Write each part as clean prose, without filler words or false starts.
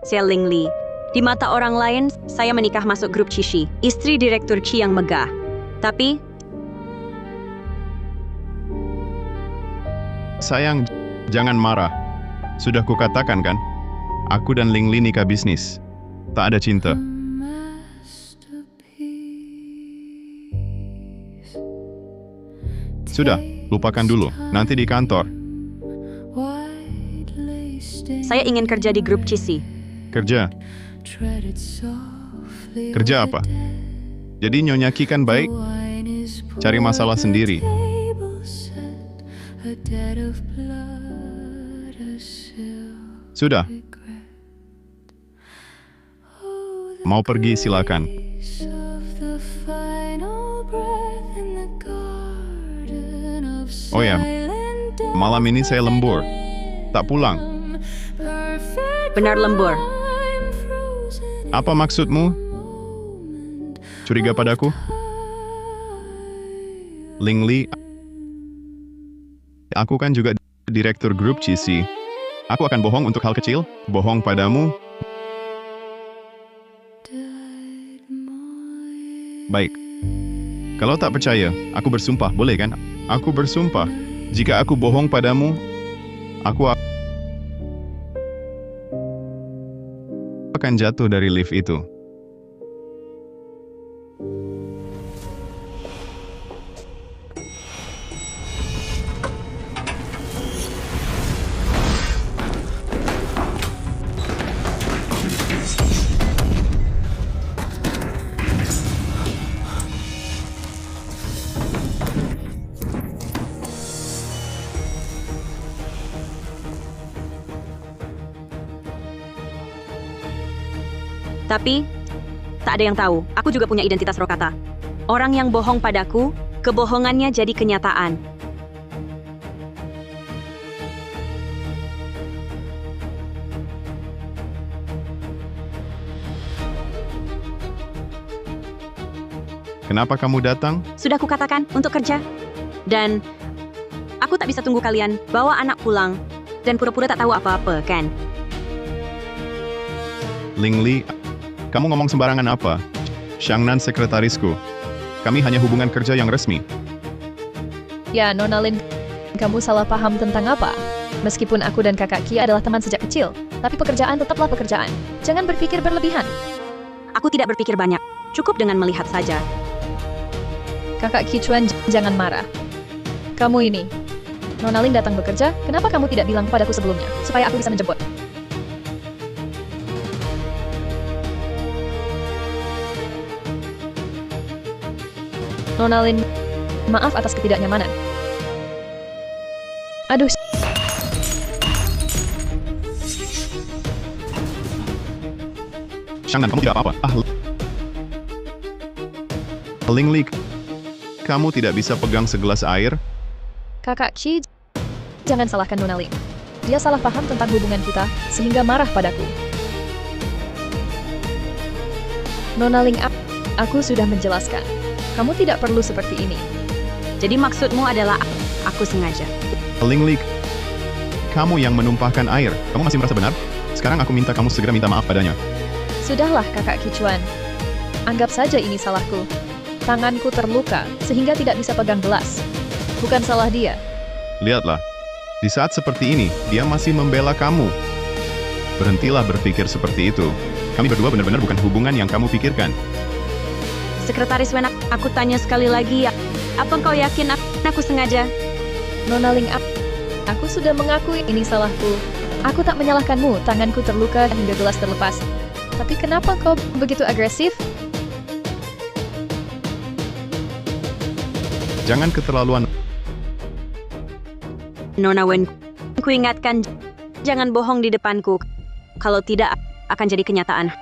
Saya Ling Li. Di mata orang lain, saya menikah masuk grup Cishi, istri direktur Ci yang megah. Tapi, Sayang, jangan marah. Sudah kukatakan kan, aku dan Ling Li nikah bisnis. Tak ada cinta. Sudah, lupakan dulu. Nanti di kantor. saya ingin kerja di grup Cishi. Kerja. Kerja apa? Jadi Nyonya Ki kan baik? Cari masalah sendiri. Sudah. Mau pergi silakan. Oh ya, malam ini saya lembur. Tak pulang. Benar lembur. Apa maksudmu? Curiga padaku? Ling Li, aku kan juga direktur grup Cishi. Aku akan bohong untuk hal kecil? Bohong padamu? Baik. Kalau tak percaya, aku bersumpah, boleh kan? Aku bersumpah, jika aku bohong padamu, aku akan jatuh dari lift itu. Tapi, tak ada yang tahu. Aku juga punya identitas Rokata. Orang yang bohong padaku, kebohongannya jadi kenyataan. Kenapa kamu datang? Sudah kukatakan, untuk kerja. Dan, aku tak bisa tunggu kalian bawa anak pulang dan pura-pura tak tahu apa-apa, kan? Ling Li, kamu ngomong sembarangan apa? Xiangnan sekretarisku. Kami hanya hubungan kerja yang resmi. Ya, Nona Lin, kamu salah paham tentang apa? Meskipun aku dan kakak Ki adalah teman sejak kecil, tapi pekerjaan tetaplah pekerjaan. Jangan berpikir berlebihan. Aku tidak berpikir banyak. Cukup dengan melihat saja. Kakak Ki Chuan, jangan marah. Kamu ini, Nona Lin datang bekerja, kenapa kamu tidak bilang padaku sebelumnya, supaya aku bisa menjemput? Nona Lin, maaf atas ketidaknyamanan. Aduh. Xiangnan, kamu tidak apa-apa. Ling Li, kamu tidak bisa pegang segelas air? Kakak Ki, jangan salahkan Nona Lin. Dia salah paham tentang hubungan kita, sehingga marah padaku. Nona Lin, aku sudah menjelaskan. Kamu tidak perlu seperti ini. Jadi maksudmu adalah aku sengaja. Ling Li, kamu yang menumpahkan air. Kamu masih merasa benar? Sekarang aku minta kamu segera minta maaf padanya. Sudahlah, Kakak Ki Chuan. Anggap saja ini salahku. Tanganku terluka, sehingga tidak bisa pegang gelas. Bukan salah dia. Lihatlah, di saat seperti ini, dia masih membela kamu. Berhentilah berpikir seperti itu. Kami berdua benar-benar bukan hubungan yang kamu pikirkan. Sekretaris Wen, aku tanya sekali lagi, apa kau yakin aku sengaja? Nona Ling, aku sudah mengakui ini salahku. Aku tak menyalahkanmu, tanganku terluka hingga gelas terlepas. Tapi kenapa kau begitu agresif? Jangan keterlaluan. Nona Wen, ku ingatkan, jangan bohong di depanku. Kalau tidak, akan jadi kenyataan.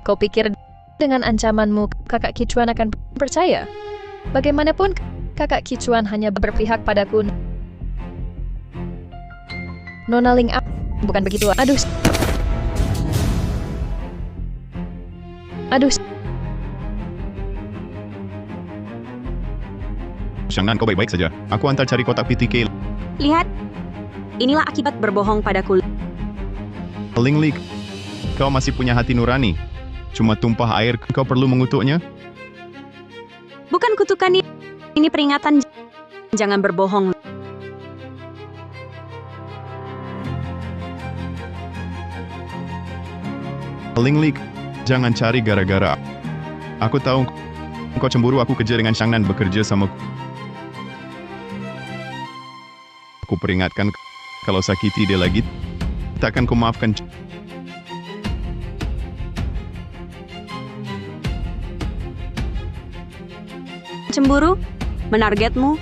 Kau pikir dengan ancamanmu, Kakak Ki Chuan akan percaya? Bagaimanapun, Kakak Ki Chuan hanya berpihak padaku. Nona Ling, bukan begitu. Aduh. Xiangnan, kau baik-baik saja. Aku antar cari kotak PTK. Lihat, inilah akibat berbohong padaku. Ling Li, kau masih punya hati nurani. Cuma tumpah air, kau perlu mengutuknya? Bukan kutukan ini peringatan. Jangan berbohong. Ling Li, jangan cari gara-gara. Aku tahu kau cemburu aku kerja dengan Shang Nan bekerja sama. Aku peringatkan, kalau sakiti dia lagi, takkan ku maafkan. Cemburu? Menargetmu?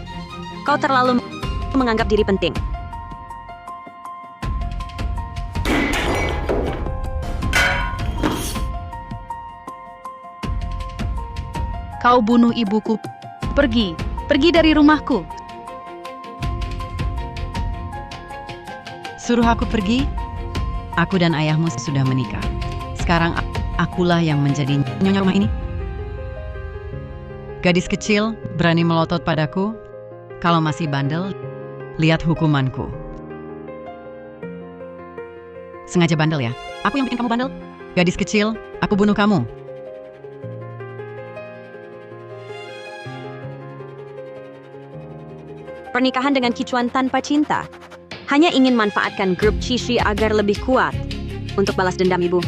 Kau terlalu menganggap diri penting. Kau bunuh ibuku. Pergi dari rumahku. Suruh aku pergi? Aku dan ayahmu sudah menikah. Sekarang akulah yang menjadi nyonya rumah ini. Gadis kecil berani melotot padaku. Kalau masih bandel, lihat hukumanku. Sengaja bandel ya? Aku yang bikin kamu bandel? Gadis kecil, aku bunuh kamu. Pernikahan dengan Qichuan tanpa cinta. Hanya ingin manfaatkan grup Qixi agar lebih kuat untuk balas dendam ibu.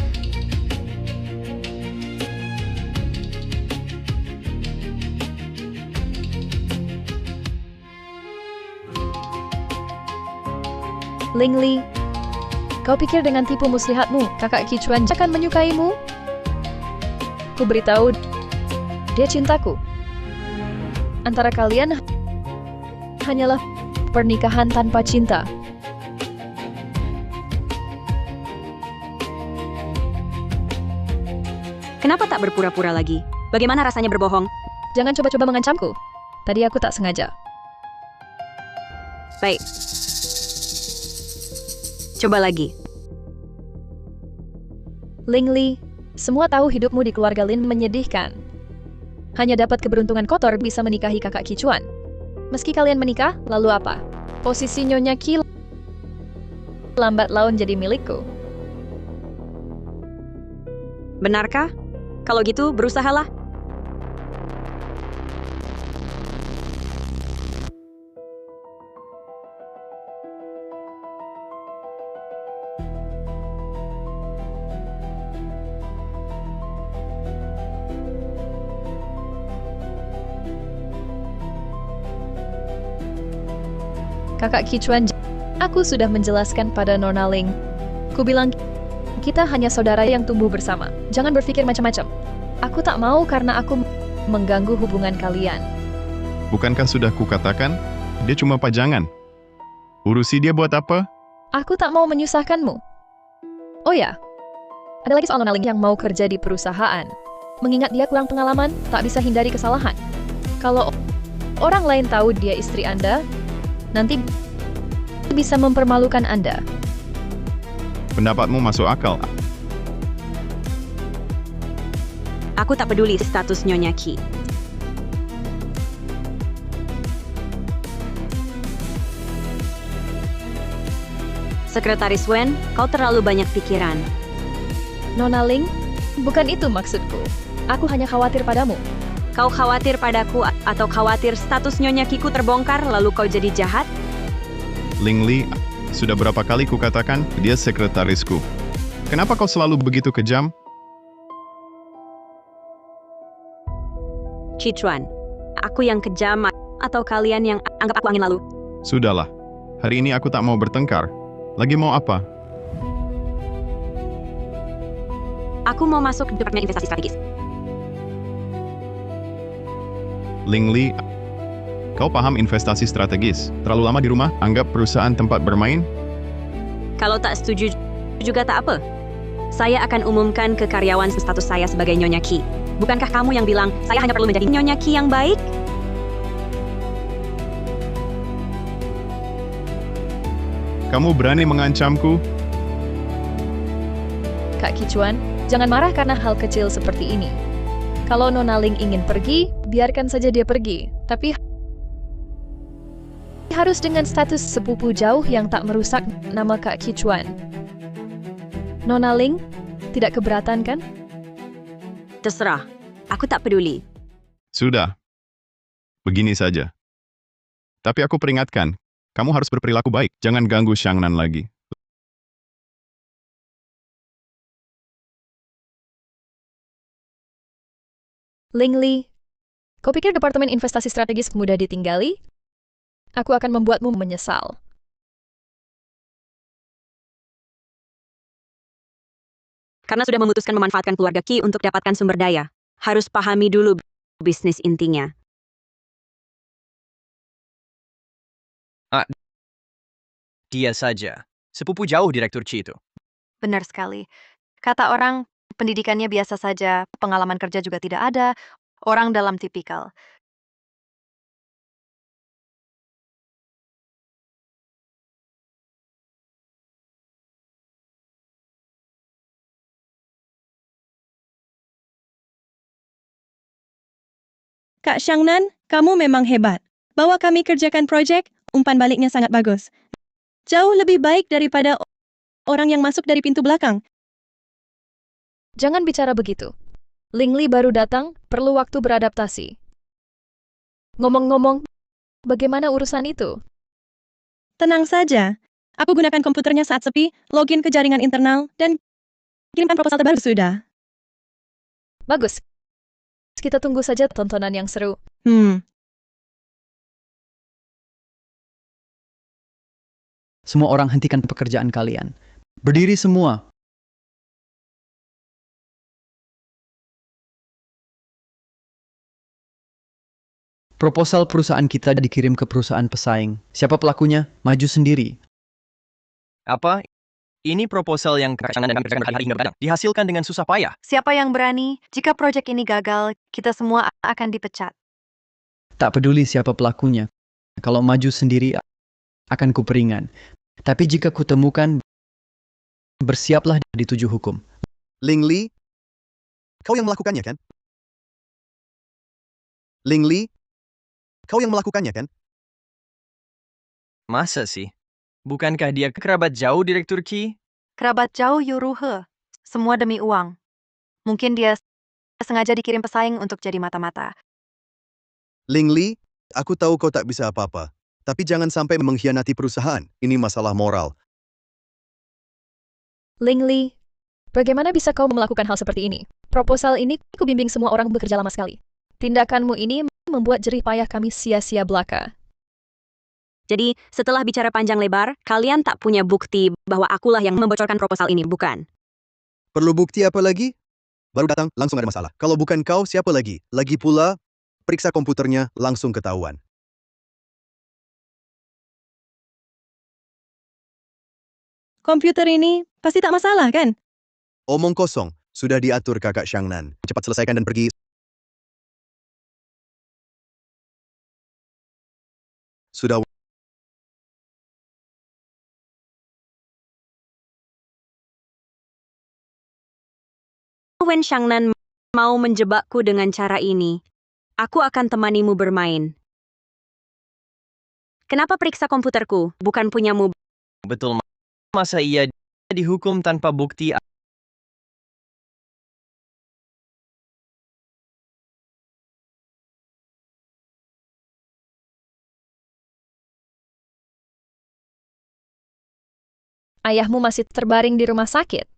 Ling Li, kau pikir dengan tipu muslihatmu, kakak Qichuan akan menyukaimu? Ku beritahu, dia cintaku. Antara kalian hanyalah pernikahan tanpa cinta. Kenapa tak berpura-pura lagi? Bagaimana rasanya berbohong? Jangan coba-coba mengancamku. Tadi aku tak sengaja. Baik. Coba lagi. Ling Li, semua tahu hidupmu di keluarga Lin menyedihkan. Hanya dapat keberuntungan kotor bisa menikahi kakak Qichuan. Meski kalian menikah, lalu apa? Posisi Nyonya Qi lambat laun jadi milikku. Benarkah? Kalau gitu, berusahalah. Kakak Qichuan, aku sudah menjelaskan pada Nona Ling. Ku bilang, kita hanya saudara yang tumbuh bersama. Jangan berpikir macam-macam. Aku tak mau karena aku mengganggu hubungan kalian. Bukankah sudah kukatakan, dia cuma pajangan. Urusi dia buat apa? Aku tak mau menyusahkanmu. Oh ya, ada lagi soal Nona Ling yang mau kerja di perusahaan. Mengingat dia kurang pengalaman, tak bisa hindari kesalahan. Kalau orang lain tahu dia istri Anda, nanti bisa mempermalukan Anda. Pendapatmu masuk akal. Aku tak peduli status Nyonya Qi. Sekretaris Wen, kau terlalu banyak pikiran. Nona Ling, bukan itu maksudku. Aku hanya khawatir padamu. Kau khawatir padaku atau khawatir status Nyonya Qi ku terbongkar lalu kau jadi jahat? Ling Li, sudah berapa kali kukatakan, dia sekretarisku. Kenapa kau selalu begitu kejam? Qichuan, aku yang kejam atau kalian yang anggap aku angin lalu? Sudahlah, hari ini aku tak mau bertengkar. Lagi mau apa? Aku mau masuk Departemen Investasi Strategis. Ling Li, kau paham investasi strategis? Terlalu lama di rumah, anggap perusahaan tempat bermain? Kalau tak setuju juga tak apa. Saya akan umumkan ke karyawan status saya sebagai Nyonya Qi. Bukankah kamu yang bilang saya hanya perlu menjadi Nyonya Qi yang baik? Kamu berani mengancamku? Kak Qichuan, jangan marah karena hal kecil seperti ini. Kalau Nona Ling ingin pergi, biarkan saja dia pergi. Tapi harus dengan status sepupu jauh yang tak merusak nama Kak Qichuan. Nona Ling, tidak keberatan kan? Terserah. Aku tak peduli. Sudah. Begini saja. Tapi aku peringatkan, kamu harus berperilaku baik. Jangan ganggu Xiangnan lagi. Ling Li, kau pikir Departemen Investasi Strategis mudah ditinggali? Aku akan membuatmu menyesal. Karena sudah memutuskan memanfaatkan keluarga Qi untuk dapatkan sumber daya. Harus pahami dulu bisnis intinya. Dia saja. Sepupu jauh Direktur Qi itu. Benar sekali. Kata orang, pendidikannya biasa saja, pengalaman kerja juga tidak ada, orang dalam tipikal. Kak Xiangnan, kamu memang hebat. Bawa kami kerjakan proyek, umpan baliknya sangat bagus. Jauh lebih baik daripada orang yang masuk dari pintu belakang. Jangan bicara begitu. Ling Li baru datang, perlu waktu beradaptasi. Ngomong-ngomong, bagaimana urusan itu? Tenang saja. Aku gunakan komputernya saat sepi, login ke jaringan internal, dan kirimkan proposal terbaru sudah. Bagus. Kita tunggu saja tontonan yang seru. Semua orang hentikan pekerjaan kalian. Berdiri semua. Proposal perusahaan kita dikirim ke perusahaan pesaing. Siapa pelakunya? Maju sendiri. Apa? Ini proposal yang dihasilkan dengan susah payah. Siapa yang berani? Jika proyek ini gagal, kita semua akan dipecat. Tak peduli siapa pelakunya. Kalau maju sendiri, akan kuperingan. Tapi jika kutemukan, bersiaplah dituju hukum. Ling Li, kau yang melakukannya kan? Ling Li, kau yang melakukannya kan? Masa sih? Bukankah dia kerabat jauh Direktur Qi? Kerabat jauh Yuruhe. Semua demi uang. Mungkin dia sengaja dikirim pesaing untuk jadi mata-mata. Ling Li, aku tahu kau tak bisa apa-apa. Tapi jangan sampai mengkhianati perusahaan. Ini masalah moral. Ling Li, bagaimana bisa kau melakukan hal seperti ini? Proposal ini kubimbing semua orang bekerja lama sekali. Tindakanmu ini membuat jerih payah kami sia-sia belaka. Jadi, setelah bicara panjang lebar, kalian tak punya bukti bahwa akulah yang membocorkan proposal ini, bukan? Perlu bukti apa lagi? Baru datang, langsung ada masalah. Kalau bukan kau, siapa lagi? Lagi pula, periksa komputernya, langsung ketahuan. Komputer ini pasti tak masalah, kan? Omong kosong, sudah diatur kakak Xiangnan. Cepat selesaikan dan pergi. Sudah. Wen Xiangnan mau menjebakku dengan cara ini, aku akan temanimu bermain. Kenapa periksa komputerku, bukan punyamu? Betul. Masa ia dihukum tanpa bukti? Ayahmu masih terbaring di rumah sakit.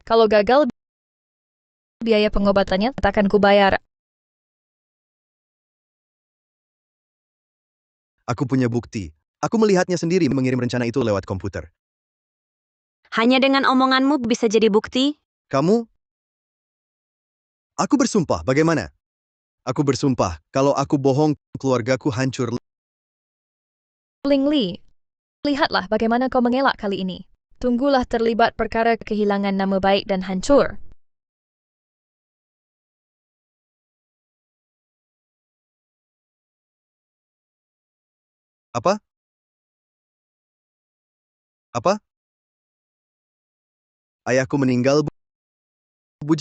Kalau gagal, biaya pengobatannya akan kubayar. Aku punya bukti. Aku melihatnya sendiri mengirim rencana itu lewat komputer. Hanya dengan omonganmu bisa jadi bukti? Kamu? Aku bersumpah, bagaimana? Aku bersumpah, kalau aku bohong, keluargaku hancur. Ling Li, lihatlah bagaimana kau mengelak kali ini. Tunggulah terlibat perkara kehilangan nama baik dan hancur. Apa? Apa? Ayahku meninggal, Bu.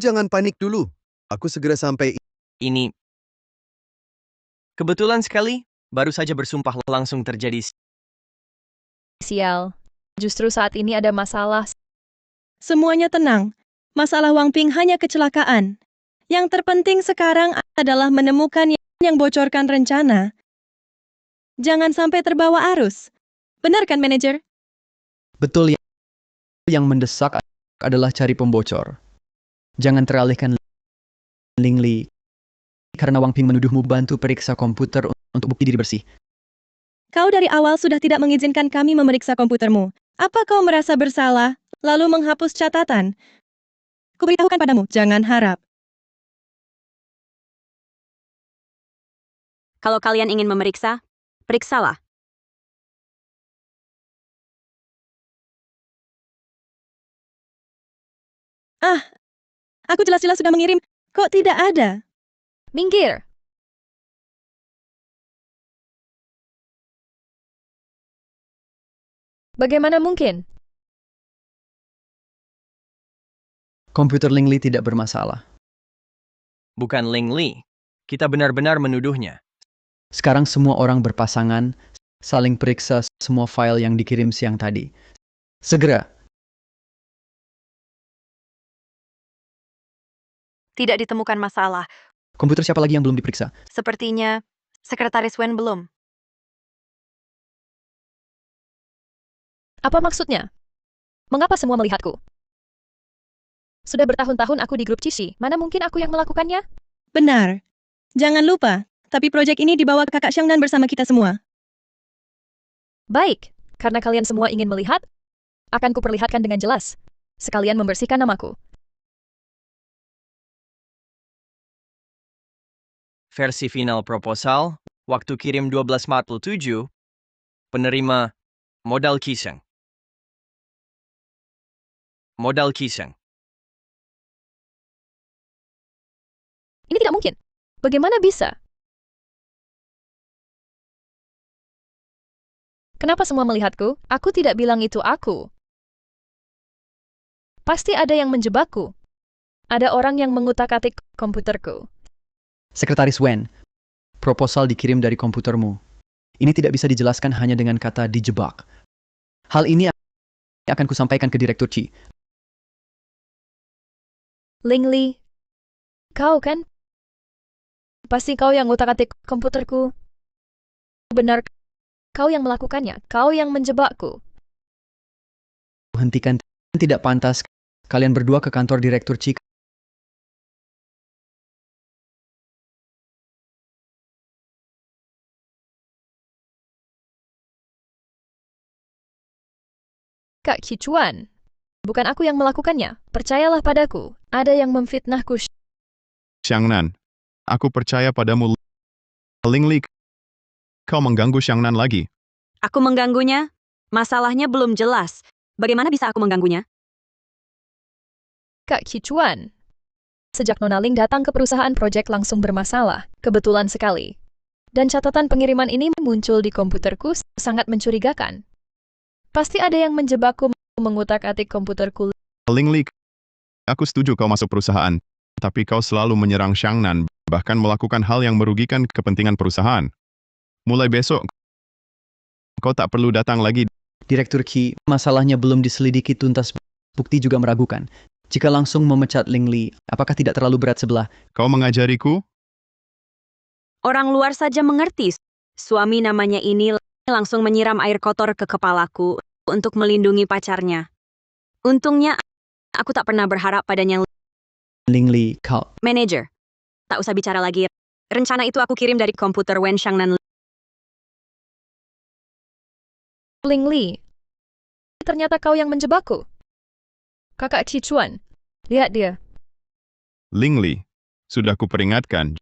Jangan panik dulu. Aku segera sampai. Ini kebetulan sekali, baru saja bersumpah langsung terjadi. Sial. Justru saat ini ada masalah. Semuanya tenang. Masalah Wang Ping hanya kecelakaan. Yang terpenting sekarang adalah menemukan yang bocorkan rencana. Jangan sampai terbawa arus. Benar kan, manajer? Betul, yang mendesak adalah cari pembocor. Jangan teralihkan Ling Li, karena Wang Ping menuduhmu bantu periksa komputer untuk bukti diri bersih. Kau dari awal sudah tidak mengizinkan kami memeriksa komputermu. Apa kau merasa bersalah, lalu menghapus catatan? Kuberitahukan padamu, jangan harap. Kalau kalian ingin memeriksa, periksalah. Aku jelas-jelas sudah mengirim. Kok tidak ada? Minggir! Bagaimana mungkin? Komputer Ling Li tidak bermasalah. Bukan Ling Li. Kita benar-benar menuduhnya. Sekarang semua orang berpasangan, saling periksa semua file yang dikirim siang tadi. Segera. Tidak ditemukan masalah. Komputer siapa lagi yang belum diperiksa? Sepertinya Sekretaris Wen belum. Apa maksudnya? Mengapa semua melihatku? Sudah bertahun-tahun aku di grup Cici, mana mungkin aku yang melakukannya? Benar. Jangan lupa, tapi proyek ini dibawa kakak Xiangnan bersama kita semua. Baik, karena kalian semua ingin melihat, akan kuperlihatkan dengan jelas. Sekalian membersihkan namaku. Versi final proposal, waktu kirim 12.47, penerima modal Kiseng. Modal Kiseng. Ini tidak mungkin. Bagaimana bisa? Kenapa semua melihatku? Aku tidak bilang itu aku. Pasti ada yang menjebakku. Ada orang yang mengutak-atik komputerku. Sekretaris Wen, proposal dikirim dari komputermu. Ini tidak bisa dijelaskan hanya dengan kata dijebak. Hal ini akan kusampaikan ke Direktur Chi. Ling Li, kau kan? Pasti kau yang ngutak-atik komputerku. Benar, kau yang melakukannya. Kau yang menjebakku. Hentikan, tidak pantas. Kalian berdua ke kantor Direktur Chi. Kak Kicuan, bukan aku yang melakukannya. Percayalah padaku. Ada yang memfitnahku. Xiangnan, aku percaya padamu. Ling Li, kau mengganggu Xiangnan lagi. Aku mengganggunya? Masalahnya belum jelas. Bagaimana bisa aku mengganggunya? Kak Kicuan. Sejak Nona Ling datang ke perusahaan proyek langsung bermasalah. Kebetulan sekali. Dan catatan pengiriman ini muncul di komputerku sangat mencurigakan. Pasti ada yang menjebakku mengutak-atik komputerku. Ling Li, aku setuju kau masuk perusahaan, tapi kau selalu menyerang Xiangnan, bahkan melakukan hal yang merugikan kepentingan perusahaan. Mulai besok, kau tak perlu datang lagi. Direktur Chi, masalahnya belum diselidiki tuntas. Bukti juga meragukan. Jika langsung memecat Ling Li, apakah tidak terlalu berat sebelah? Kau mengajariku? Orang luar saja mengerti. Suami namanya ini langsung menyiram air kotor ke kepalaku untuk melindungi pacarnya. Untungnya, aku tak pernah berharap padanya. Ling Li, kau... Manager, tak usah bicara lagi. Rencana itu aku kirim dari komputer Wen Xiangnan. Ling Li, ternyata kau yang menjebakku. Kakak Cicuan, lihat dia. Ling Li, sudah kuperingatkan,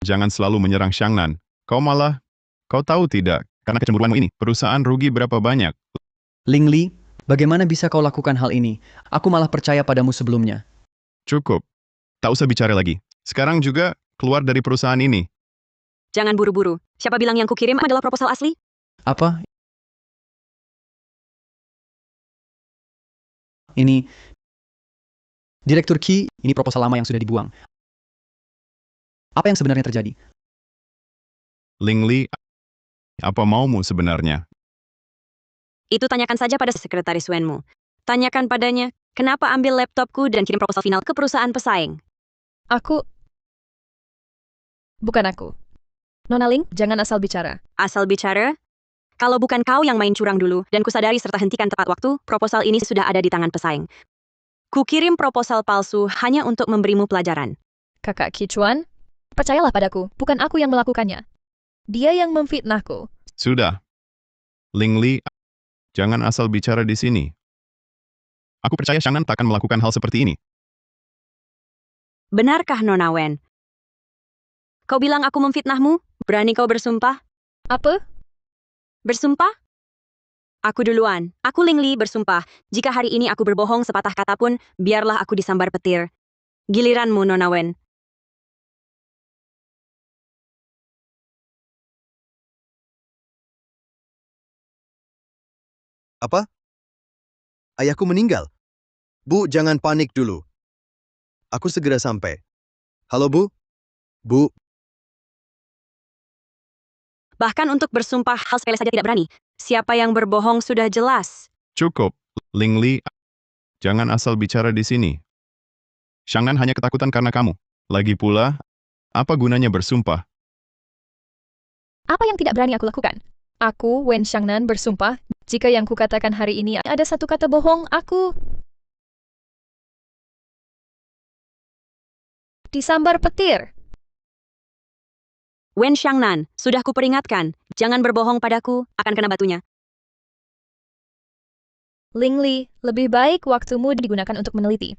jangan selalu menyerang Xiangnan. Kau tahu tidak, karena kecemburuanmu ini, perusahaan rugi berapa banyak. Ling Li, bagaimana bisa kau lakukan hal ini? Aku malah percaya padamu sebelumnya. Cukup, tak usah bicara lagi. Sekarang juga, keluar dari perusahaan ini. Jangan buru-buru. Siapa bilang yang kukirim adalah proposal asli? Apa? Ini... Direktur Qi, ini proposal lama yang sudah dibuang. Apa yang sebenarnya terjadi? Ling Li, apa maumu sebenarnya? Itu tanyakan saja pada sekretaris Wenmu. Tanyakan padanya, Kenapa ambil laptopku dan kirim proposal final ke perusahaan pesaing? Bukan aku. Nona Ling, jangan asal bicara. Asal bicara? Kalau bukan kau yang main curang dulu, dan kusadari serta hentikan tepat waktu, proposal ini sudah ada di tangan pesaing. Kukirim proposal palsu hanya untuk memberimu pelajaran. Kakak Kichuan, percayalah padaku, bukan aku yang melakukannya. Dia yang memfitnahku. Sudah. Ling Li, jangan asal bicara di sini. Aku percaya Shangnan takkan melakukan hal seperti ini. Benarkah Nona Wen? Kau bilang aku memfitnahmu? Berani kau bersumpah? Apa? Bersumpah? Aku duluan. Aku Ling Li bersumpah. Jika hari ini aku berbohong sepatah kata pun, biarlah aku disambar petir. Giliranmu, Nona Wen. Apa? Ayahku meninggal. Bu, jangan panik dulu. Aku segera sampai. Halo, Bu? Bu, Bahkan untuk bersumpah hal sepele saja tidak berani. Siapa yang berbohong sudah jelas. Cukup. Ling Li, jangan asal bicara di sini. Shangnan hanya ketakutan karena kamu. Lagi pula, apa gunanya bersumpah? Apa yang tidak berani aku lakukan? Aku, Wen Shangnan, bersumpah, jika yang kukatakan hari ini ada satu kata bohong, aku disambar petir. Wen Shangnan, sudah kuperingatkan. Jangan berbohong padaku, akan kena batunya. Ling Li, lebih baik waktumu digunakan untuk meneliti.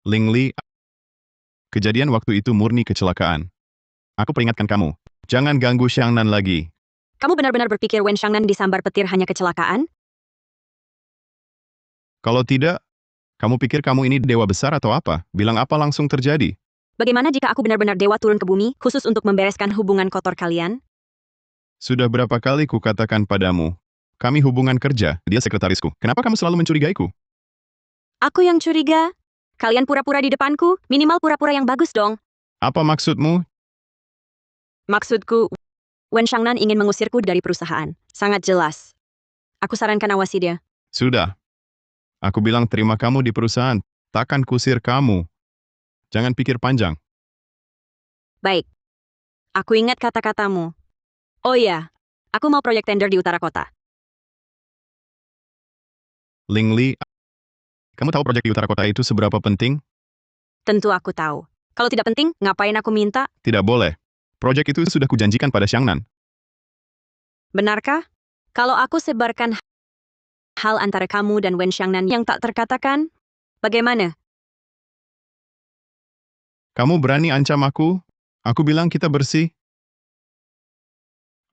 Ling Li, kejadian waktu itu murni kecelakaan. Aku peringatkan kamu, jangan ganggu Shangnan lagi. Kamu benar-benar berpikir Wen Shangnan disambar petir hanya kecelakaan? Kalau tidak, kamu pikir kamu ini dewa besar atau apa? Bilang apa langsung terjadi? Bagaimana jika aku benar-benar dewa turun ke bumi, khusus untuk membereskan hubungan kotor kalian? Sudah berapa kali kukatakan padamu, kami hubungan kerja, dia sekretarisku. Kenapa kamu selalu mencurigaiku? Aku yang curiga? Kalian pura-pura di depanku, minimal pura-pura yang bagus dong. Apa maksudmu? Maksudku, Wen Shangnan ingin mengusirku dari perusahaan. Sangat jelas. Aku sarankan awasi dia. Sudah. Aku bilang terima kamu di perusahaan, takkan kusir kamu. Jangan pikir panjang. Baik. Aku ingat kata-katamu. Oh iya, aku mau proyek tender di utara kota. Ling Li, kamu tahu proyek di utara kota itu seberapa penting? Tentu aku tahu. Kalau tidak penting, ngapain aku minta? Tidak boleh. Proyek itu sudah kujanjikan pada Shangnan. Benarkah? Kalau aku sebarkan hal antara kamu dan Wen Shangnan yang tak terkatakan, bagaimana? Kamu berani ancam aku? Aku bilang kita bersih.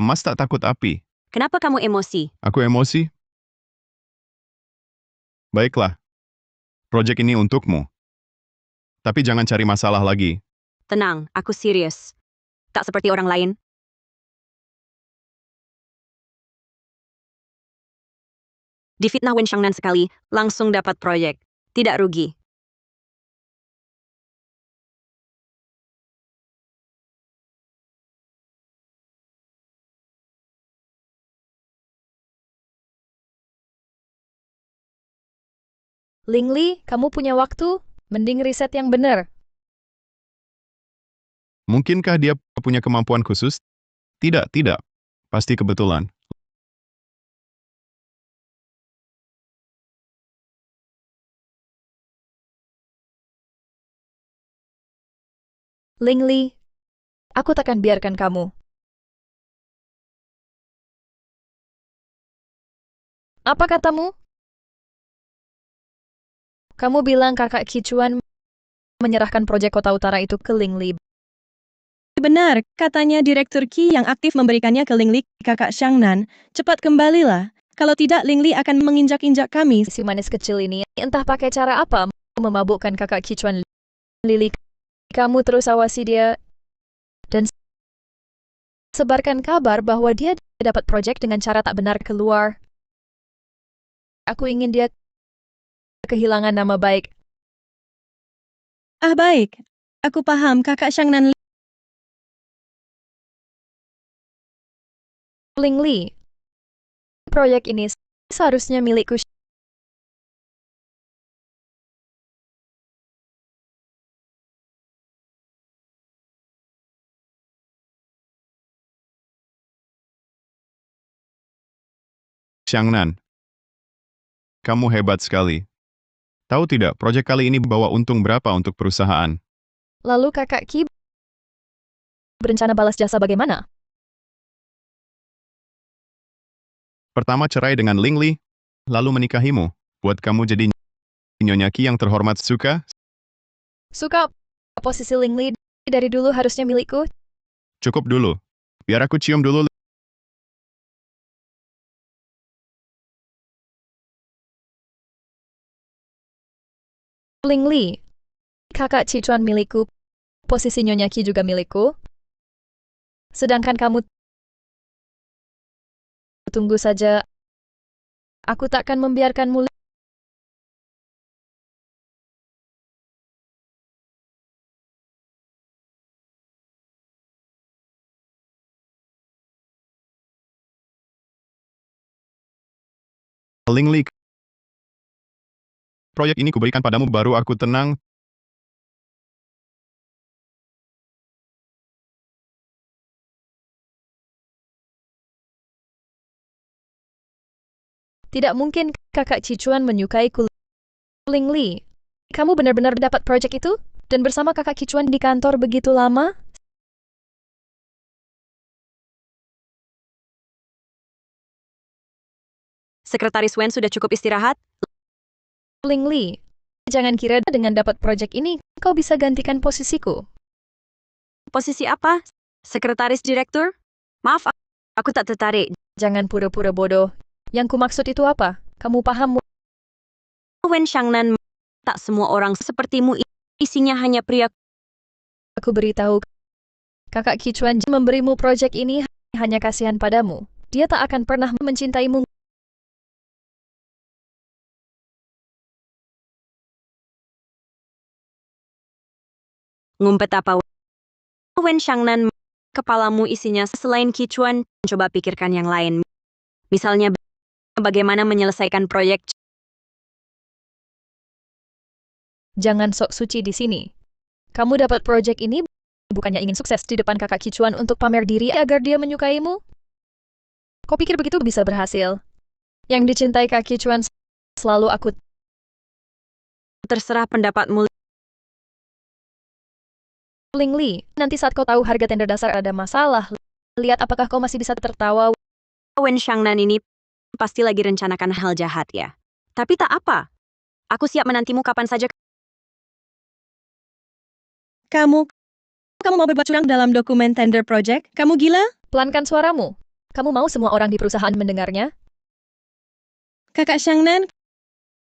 Emas tak takut api. Kenapa kamu emosi? Aku emosi? Baiklah. Proyek ini untukmu. Tapi jangan cari masalah lagi. Tenang, aku serius. Tak seperti orang lain. Difitnah Wen Shangnan sekali, langsung dapat proyek. Tidak rugi. Ling Li, kamu punya waktu? Mending riset yang benar. Mungkinkah dia punya kemampuan khusus? Tidak, tidak. Pasti kebetulan. Ling Li, aku takkan biarkan kamu. Apa katamu? Kamu bilang kakak Kichuan menyerahkan proyek kota utara itu ke Ling Li. Benar, katanya Direktur Qi yang aktif memberikannya ke Ling Li, kakak Shangnan. Cepat kembalilah. Kalau tidak, Ling Li akan menginjak-injak kami. Si manis kecil ini, entah pakai cara apa, memabukkan kakak Kichuan. Lili, kamu terus awasi dia. Dan sebarkan kabar bahwa dia dapat proyek dengan cara tak benar keluar. Aku ingin dia kehilangan nama baik. Ah baik, aku paham kakak Shangnan. Ling Li, proyek ini seharusnya milikku. Xiangnan, kamu hebat sekali. Tahu tidak, proyek kali ini bawa untung berapa untuk perusahaan? Lalu kakak Ki berencana balas jasa bagaimana? Pertama cerai dengan Ling Li, lalu menikahimu. Buat kamu jadi Nyonya Qi yang terhormat. Suka? Suka posisi Ling Li dari dulu harusnya milikku. Cukup dulu. Biar aku cium dulu. Ling Li, kakak Cicuan milikku, posisi Nyonya Qi juga milikku. Sedangkan kamu tunggu saja. Aku takkan membiarkanmu. Ling Li, proyek ini kuberikan padamu baru aku tenang. Tidak mungkin kakak Cicuan menyukaiku. Ling Li, kamu benar-benar dapat proyek itu? Dan bersama kakak Cicuan di kantor begitu lama? Sekretaris Wen sudah cukup istirahat? Ling Li, jangan kira dengan dapat proyek ini, kau bisa gantikan posisiku. Posisi apa? Sekretaris direktur? Maaf, aku tak tertarik. Jangan pura-pura bodoh. Yang kumaksud itu apa? Kamu paham? Wen Shangnan, tak semua orang sepertimu, isinya hanya pria. Aku beritahu, kakak Kichuan memberimu proyek ini hanya kasihan padamu. Dia tak akan pernah mencintaimu. Ngumpet apa? Wen Shangnan, kepalamu isinya selain Kichuan, coba pikirkan yang lain. Misalnya, bagaimana menyelesaikan proyek. Jangan sok suci di sini. Kamu dapat proyek ini bukannya ingin sukses di depan kakak Kichuan untuk pamer diri agar dia menyukaimu? Kau pikir begitu bisa berhasil? Yang dicintai kak Kichuan selalu aku. Terserah pendapatmu. Ling Li, nanti saat kau tahu harga tender dasar ada masalah, lihat apakah kau masih bisa tertawa. Wen Shangnan ini pasti lagi rencanakan hal jahat ya. Tapi tak apa. Aku siap menantimu kapan saja. Kamu mau berbuat curang dalam dokumen tender project? Kamu gila? Pelankan suaramu. Kamu mau semua orang di perusahaan mendengarnya? Kakak Shangnan,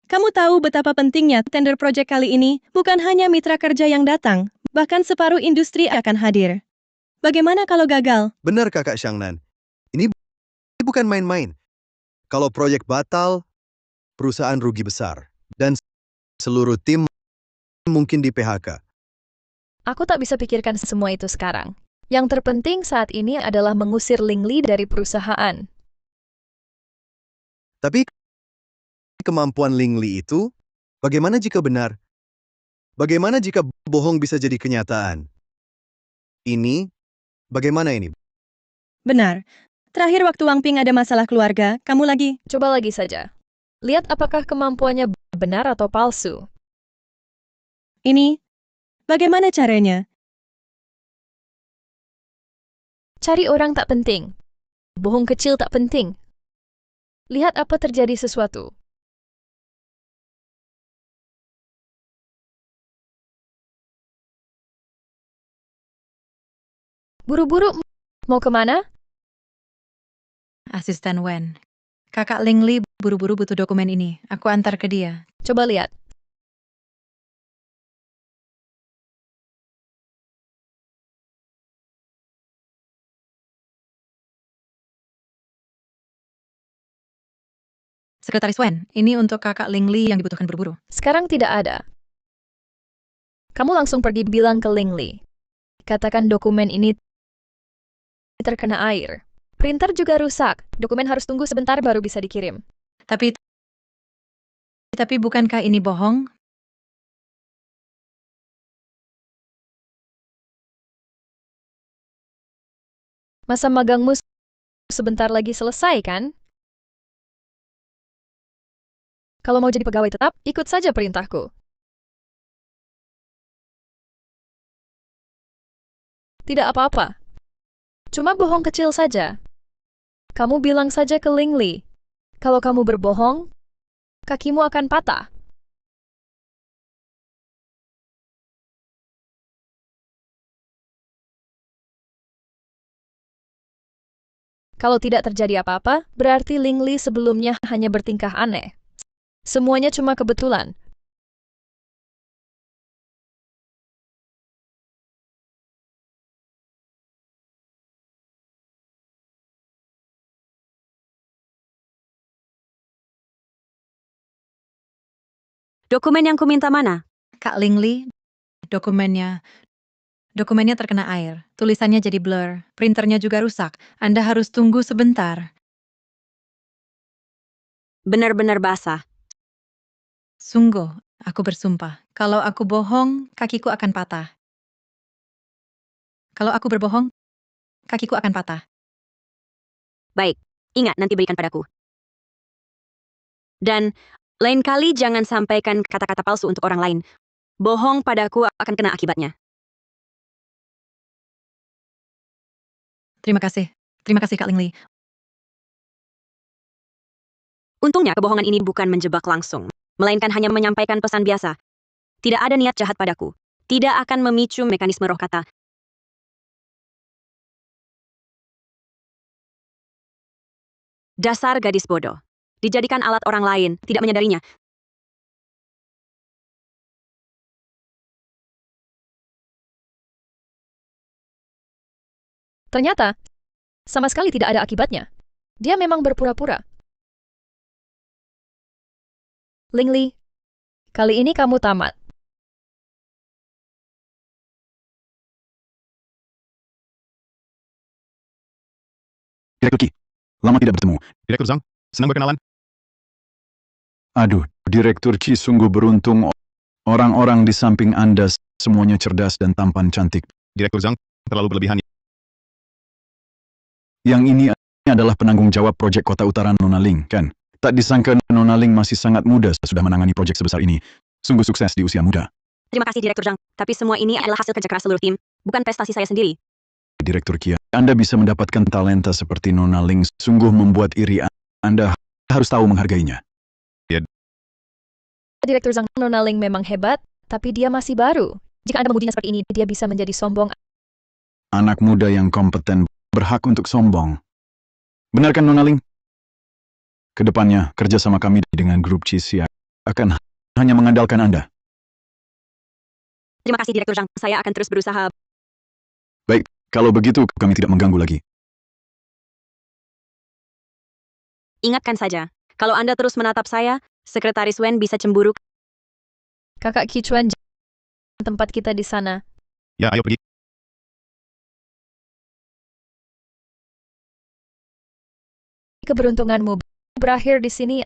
kamu tahu betapa pentingnya tender project kali ini? Bukan hanya mitra kerja yang datang, bahkan separuh industri akan hadir. Bagaimana kalau gagal? Benar kakak Shangnan. Ini bukan main-main. Kalau proyek batal, perusahaan rugi besar. Dan seluruh tim mungkin di PHK. Aku tak bisa pikirkan semua itu sekarang. Yang terpenting saat ini adalah mengusir Ling Li dari perusahaan. Tapi kemampuan Ling Li itu, bagaimana jika benar? Bagaimana jika bohong bisa jadi kenyataan? Ini, bagaimana ini? Benar. Terakhir waktu Wang Ping ada masalah keluarga, kamu lagi. Coba lagi saja. Lihat apakah kemampuannya benar atau palsu. Ini, bagaimana caranya? Cari orang tak penting. Bohong kecil tak penting. Lihat apa terjadi sesuatu. Buru-buru, mau kemana? Asisten Wen. Kakak Ling Li buru-buru butuh dokumen ini. Aku antar ke dia. Coba lihat. Sekretaris Wen, ini untuk kakak Ling Li yang dibutuhkan buru-buru. Sekarang tidak ada. Kamu langsung pergi bilang ke Ling Li. Katakan dokumen ini terkena air. Printer juga rusak. Dokumen harus tunggu sebentar baru bisa dikirim. Tapi bukankah ini bohong? Masa magangmu sebentar lagi selesai, kan? Kalau mau jadi pegawai tetap, ikut saja perintahku. Tidak apa-apa. Cuma bohong kecil saja. Kamu bilang saja ke Ling Li. Kalau kamu berbohong, kakimu akan patah. Kalau tidak terjadi apa-apa, berarti Ling Li sebelumnya hanya bertingkah aneh. Semuanya cuma kebetulan. Dokumen yang kuminta mana? Kak Ling Li, dokumennya terkena air. Tulisannya jadi blur. Printernya juga rusak. Anda harus tunggu sebentar. Benar-benar basah. Sungguh, aku bersumpah. Kalau aku bohong, kakiku akan patah. Kalau aku berbohong, kakiku akan patah. Baik, ingat nanti berikan padaku. Dan lain kali jangan sampaikan kata-kata palsu untuk orang lain. Bohong padaku akan kena akibatnya. Terima kasih. Terima kasih, Kak Ling Li. Untungnya kebohongan ini bukan menjebak langsung, melainkan hanya menyampaikan pesan biasa. Tidak ada niat jahat padaku. Tidak akan memicu mekanisme roh kata. Dasar gadis bodoh. Dijadikan alat orang lain, tidak menyadarinya. Ternyata, sama sekali tidak ada akibatnya. Dia memang berpura-pura. Ling Li, kali ini kamu tamat. Direktur Ki, lama tidak bertemu. Direktur Zhang, senang berkenalan. Aduh, Direktur Ki sungguh beruntung. Orang-orang di samping Anda semuanya cerdas dan tampan cantik. Direktur Zhang, terlalu berlebihan. Yang ini adalah penanggung jawab proyek Kota Utara Nona Ling, kan? Tak disangka Nona Ling masih sangat muda sudah menangani proyek sebesar ini. Sungguh sukses di usia muda. Terima kasih Direktur Zhang, tapi semua ini adalah hasil kerja keras seluruh tim, bukan prestasi saya sendiri. Direktur Ki, Anda bisa mendapatkan talenta seperti Nona Ling sungguh membuat iri. Anda harus tahu menghargainya. Direktur Zhang, Nona Ling memang hebat, tapi dia masih baru. Jika Anda memujinya seperti ini, dia bisa menjadi sombong. Anak muda yang kompeten berhak untuk sombong. Benarkan Nona Ling? Kedepannya, kerjasama kami dengan grup CCI akan hanya mengandalkan Anda. Terima kasih Direktur Zhang, saya akan terus berusaha. Baik, kalau begitu kami tidak mengganggu lagi. Ingatkan saja, kalau Anda terus menatap saya, Sekretaris Wen bisa cemburu. Kakak Kichuan, tempat kita di sana. Ya, ayo pergi. Keberuntunganmu berakhir di sini.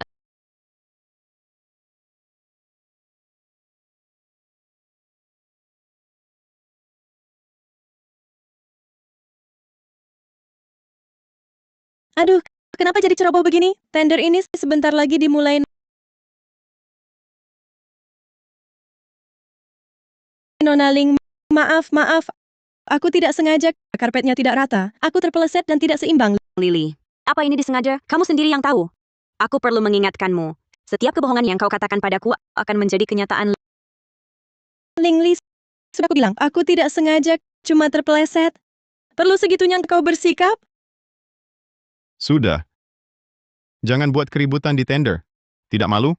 Aduh, kenapa jadi ceroboh begini? Tender ini sebentar lagi dimulai. Nona Ling, maaf. Aku tidak sengaja, karpetnya tidak rata. Aku terpeleset dan tidak seimbang. Lily, apa ini disengaja? Kamu sendiri yang tahu. Aku perlu mengingatkanmu. Setiap kebohongan yang kau katakan padaku akan menjadi kenyataan. Ling Li, sudah aku bilang, aku tidak sengaja, cuma terpeleset. Perlu segitunya kau bersikap? Sudah. Jangan buat keributan di tender. Tidak malu?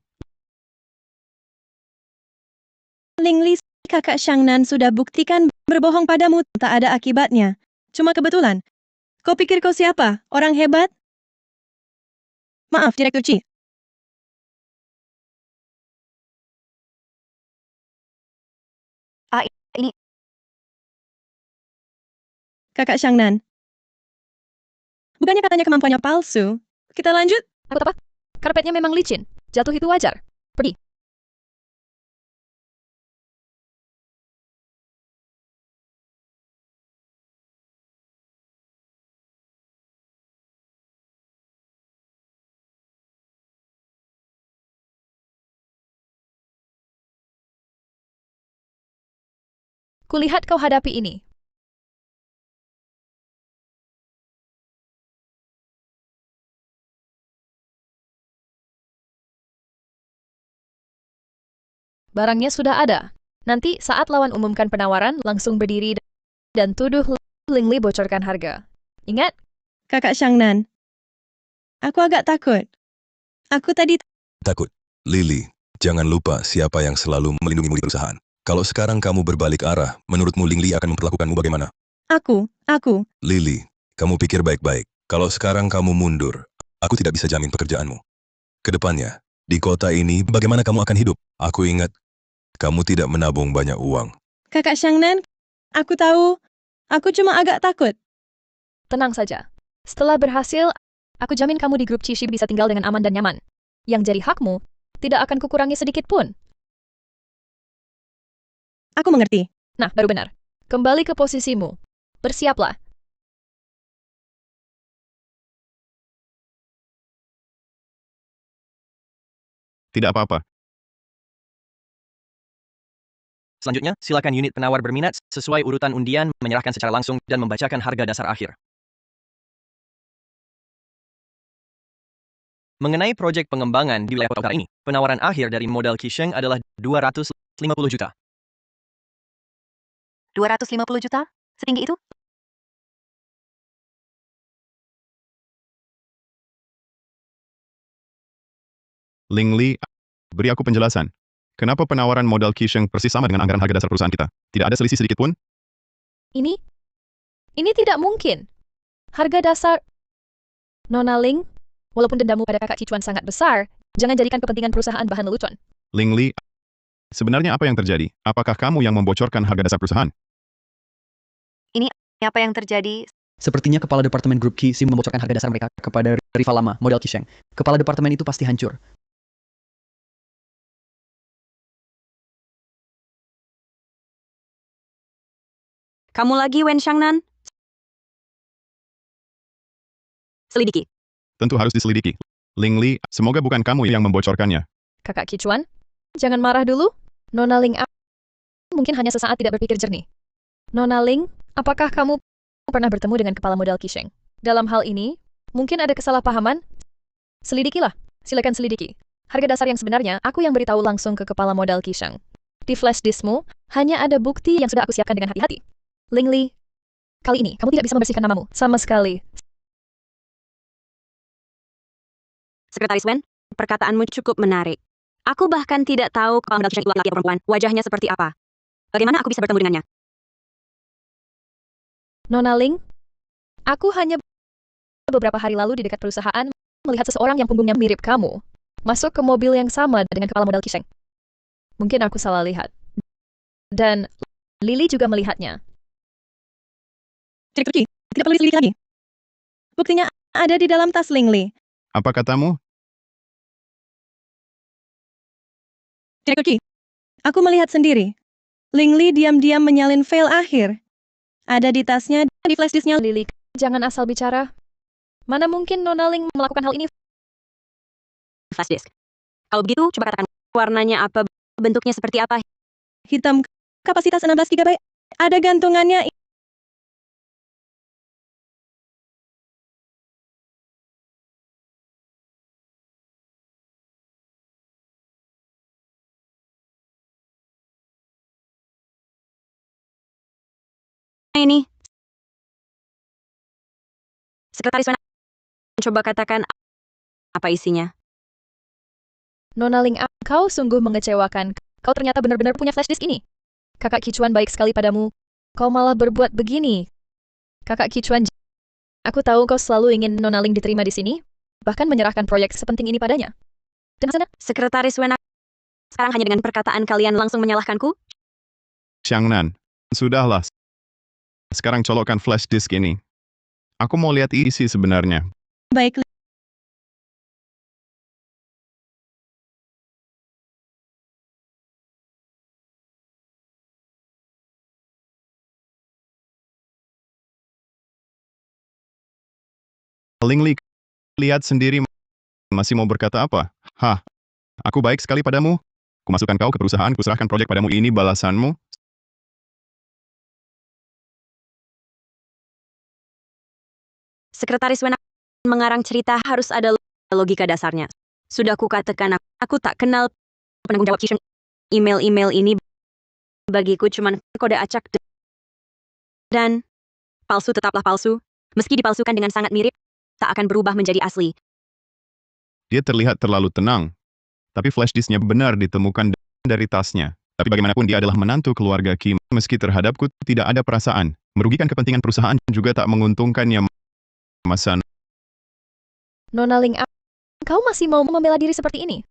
Ling Li, kakak Shangnan sudah buktikan berbohong padamu tak ada akibatnya. Cuma kebetulan. Kau pikir kau siapa? Orang hebat? Maaf, Direktur Chi. Kakak Xiangnan. Bukannya katanya kemampuannya palsu? Kita lanjut? Takut apa? Karpetnya memang licin. Jatuh itu wajar. Pergi. Kulihat kau hadapi ini. Barangnya sudah ada. Nanti saat lawan umumkan penawaran, langsung berdiri dan tuduh Lingli bocorkan harga. Ingat? Kakak Xiangnan. Aku agak takut. Aku tadi Takut. Lily, jangan lupa siapa yang selalu melindungimu di perusahaan. Kalau sekarang kamu berbalik arah, menurutmu Lingli akan memperlakukanmu bagaimana? Aku. Lily, kamu pikir baik-baik. Kalau sekarang kamu mundur, aku tidak bisa jamin pekerjaanmu. Kedepannya, di kota ini bagaimana kamu akan hidup? Aku ingat, kamu tidak menabung banyak uang. Kakak Xiangnan, aku tahu. Aku cuma agak takut. Tenang saja. Setelah berhasil, aku jamin kamu di grup Cishi bisa tinggal dengan aman dan nyaman. Yang jadi hakmu, tidak akan kukurangi sedikit pun. Aku mengerti. Nah, baru benar. Kembali ke posisimu. Bersiaplah. Tidak apa-apa. Selanjutnya, silakan unit penawar berminat sesuai urutan undian menyerahkan secara langsung dan membacakan harga dasar akhir. Mengenai proyek pengembangan di wilayah kota utara ini, penawaran akhir dari modal Qisheng adalah 250 juta. 250 juta? Setinggi itu? Lingli, beri aku penjelasan. Kenapa penawaran modal Qisheng persis sama dengan anggaran harga dasar perusahaan kita? Tidak ada selisih sedikit pun? Ini tidak mungkin. Harga dasar Nona Ling, walaupun dendamu pada kakak Cicuan sangat besar, jangan jadikan kepentingan perusahaan bahan lelucon. Lingli, sebenarnya apa yang terjadi? Apakah kamu yang membocorkan harga dasar perusahaan? Apa yang terjadi? Sepertinya kepala departemen grup Qi membocorkan harga dasar mereka kepada rival lama, model Qisheng. Kepala departemen itu pasti hancur. Kamu lagi, Wen Xiangnan? Selidiki. Tentu harus diselidiki. Lingli, semoga bukan kamu yang membocorkannya. Kakak Cicuan, jangan marah dulu. Nona Ling mungkin hanya sesaat tidak berpikir jernih. Nona Ling, apakah kamu pernah bertemu dengan kepala modal Qisheng? Dalam hal ini, mungkin ada kesalahpahaman? Selidikilah. Silakan selidiki. Harga dasar yang sebenarnya, aku yang beritahu langsung ke kepala modal Qisheng. Di flash diskmu, hanya ada bukti yang sudah aku siapkan dengan hati-hati. Lingli, kali ini kamu tidak bisa membersihkan namamu. Sama sekali. Sekretaris Wen, perkataanmu cukup menarik. Aku bahkan tidak tahu kalau modal Qisheng itu laki-laki atau perempuan. Wajahnya seperti apa. Bagaimana aku bisa bertemu dengannya? Nona Ling, aku hanya beberapa hari lalu di dekat perusahaan melihat seseorang yang punggungnya mirip kamu masuk ke mobil yang sama dengan kepala modal Qisheng. Mungkin aku salah lihat. Dan Lily juga melihatnya. Direktur Qi, tidak perlu diselidiki lagi. Buktinya ada di dalam tas Lingli. Apa katamu? Direktur Qi, aku melihat sendiri. Lingli diam-diam menyalin file akhir. Ada di tasnya, di flash disknya. Lily, jangan asal bicara. Mana mungkin Nona Ling melakukan hal ini? Flash disk. Kalau begitu, coba katakan warnanya apa, bentuknya seperti apa. Hitam, kapasitas 16 GB. Ada gantungannya. Ini. Sekretaris Wen, coba katakan apa isinya. Nona Ling, kau sungguh mengecewakan. Kau ternyata benar-benar punya flash disk ini. Kakak Kicuan baik sekali padamu. Kau malah berbuat begini. Kakak Kicuan, aku tahu kau selalu ingin Nona Ling diterima di sini, bahkan menyerahkan proyek sepenting ini padanya. Dan sana, Sekretaris Wen, sekarang hanya dengan perkataan kalian langsung menyalahkanku? Xiangnan, sudahlah. Sekarang colokkan flash disk ini. Aku mau lihat isi sebenarnya. Baik, Lingli, lihat sendiri masih mau berkata apa? Hah, aku baik sekali padamu. Kumasukkan kau ke perusahaan, kuserahkan proyek padamu, ini balasanmu. Sekretaris Wen mengarang cerita harus ada logika dasarnya. Sudah kukatakan aku tak kenal penanggung jawab Kishun. Email-email ini bagiku cuman kode acak dan palsu tetaplah palsu. Meski dipalsukan dengan sangat mirip, tak akan berubah menjadi asli. Dia terlihat terlalu tenang. Tapi flash disknya benar ditemukan dari tasnya. Tapi bagaimanapun dia adalah menantu keluarga Kim. Meski terhadapku tidak ada perasaan. Merugikan kepentingan perusahaan juga tak menguntungkannya. Masa Nona Ling, kau masih mau membela diri seperti ini?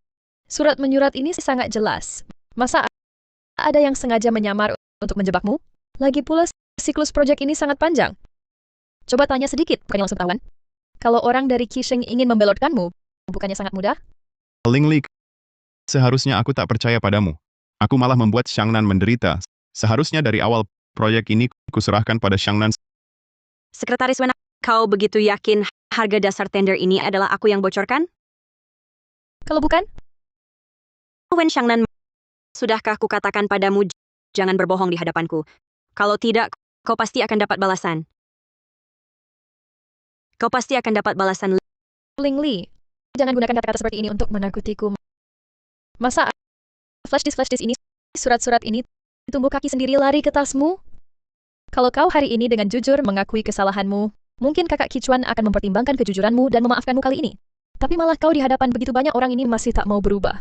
Surat menyurat ini sangat jelas. Masa ada yang sengaja menyamar untuk menjebakmu? Lagi pula siklus proyek ini sangat panjang. Coba tanya sedikit, bukannya langsung tahuan. Kalau orang dari Qisheng ingin membelotkanmu, bukannya sangat mudah? Lingli, seharusnya aku tak percaya padamu. Aku malah membuat Xiangnan menderita. Seharusnya dari awal proyek ini kuserahkan pada Xiangnan. Sekretaris Wen, kau begitu yakin harga dasar tender ini adalah aku yang bocorkan? Kalau bukan, Wen Xiangnan, sudahkah kukatakan padamu jangan berbohong di hadapanku? Kalau tidak, kau pasti akan dapat balasan. Kau pasti akan dapat balasan. Ling Li, jangan gunakan kata-kata seperti ini untuk menakutiku. Masa flash disk ini, surat-surat ini, tumbuh kaki sendiri lari ke tasmu? Kalau kau hari ini dengan jujur mengakui kesalahanmu, mungkin kakak Kichuan akan mempertimbangkan kejujuranmu dan memaafkanmu kali ini. Tapi malah kau di hadapan begitu banyak orang ini masih tak mau berubah.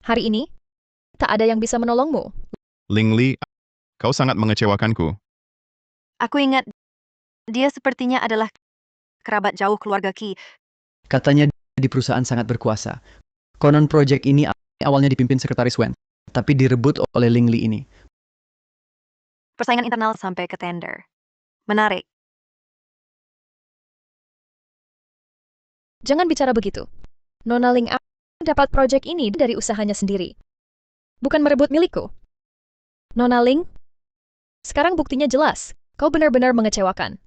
Hari ini, tak ada yang bisa menolongmu. Lingli, kau sangat mengecewakanku. Aku ingat, dia sepertinya adalah kerabat jauh keluarga Qi. Katanya di perusahaan sangat berkuasa. Konon proyek ini awalnya dipimpin Sekretaris Wen, tapi direbut oleh Ling Li ini. Persaingan internal sampai ke tender. Menarik. Jangan bicara begitu. Nona Ling dapat proyek ini dari usahanya sendiri. Bukan merebut milikku. Nona Ling, sekarang buktinya jelas. Kau benar-benar mengecewakan.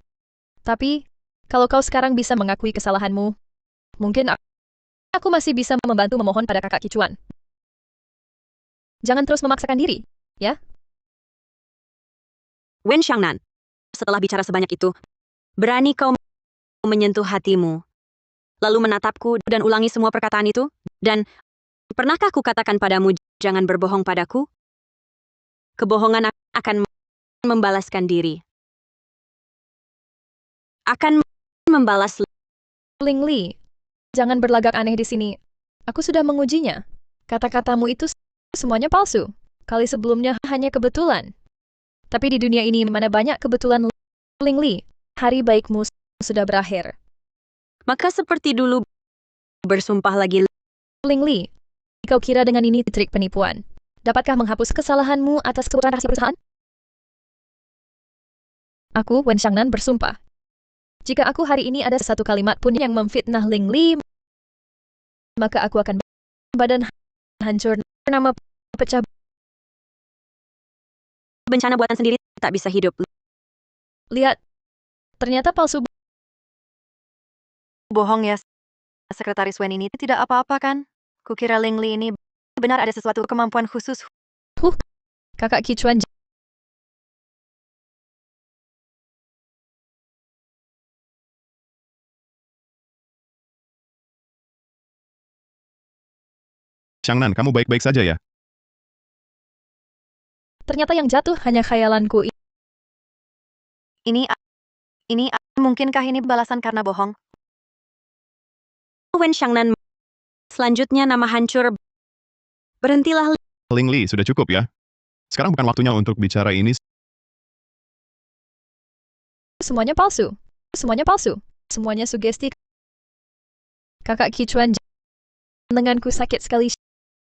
Tapi, kalau kau sekarang bisa mengakui kesalahanmu, mungkin aku masih bisa membantu memohon pada kakak Kichuan. Jangan terus memaksakan diri, ya? Wen Xiangnan, setelah bicara sebanyak itu, berani kau menyentuh hatimu, lalu menatapku dan ulangi semua perkataan itu? Dan, pernahkah kukatakan padamu jangan berbohong padaku? Kebohongan akan membalaskan diri. Akan membalas. Ling Li, jangan berlagak aneh di sini. Aku sudah mengujinya. Kata-katamu itu semuanya palsu. Kali sebelumnya hanya kebetulan. Tapi di dunia ini mana banyak kebetulan. Ling Li, hari baikmu sudah berakhir. Maka seperti dulu, bersumpah lagi. Ling Li, kau kira dengan ini trik penipuan? Dapatkah menghapus kesalahanmu atas kebutuhan rahasia perusahaan? Aku, Wen Xiangnan, bersumpah. Jika aku hari ini ada satu kalimat pun yang memfitnah Ling Li, maka aku akan badan hancur, nama pecah. Bencana buatan sendiri tak bisa hidup. Lihat, ternyata palsu. Bohong ya, Sekretaris Wen ini tidak apa-apa kan? Kukira Ling Li ini benar ada sesuatu kemampuan khusus. Kakak Kichuan. Xiangnan, kamu baik-baik saja ya? Ternyata yang jatuh hanya khayalanku. Ini, mungkinkah ini balasan karena bohong? Wen Xiangnan, selanjutnya nama hancur. Berhentilah. Ling Li, sudah cukup ya? Sekarang bukan waktunya untuk bicara ini. Semuanya palsu. Semuanya palsu. Semuanya sugesti. Kakak Kichuan, lenganku sakit sekali.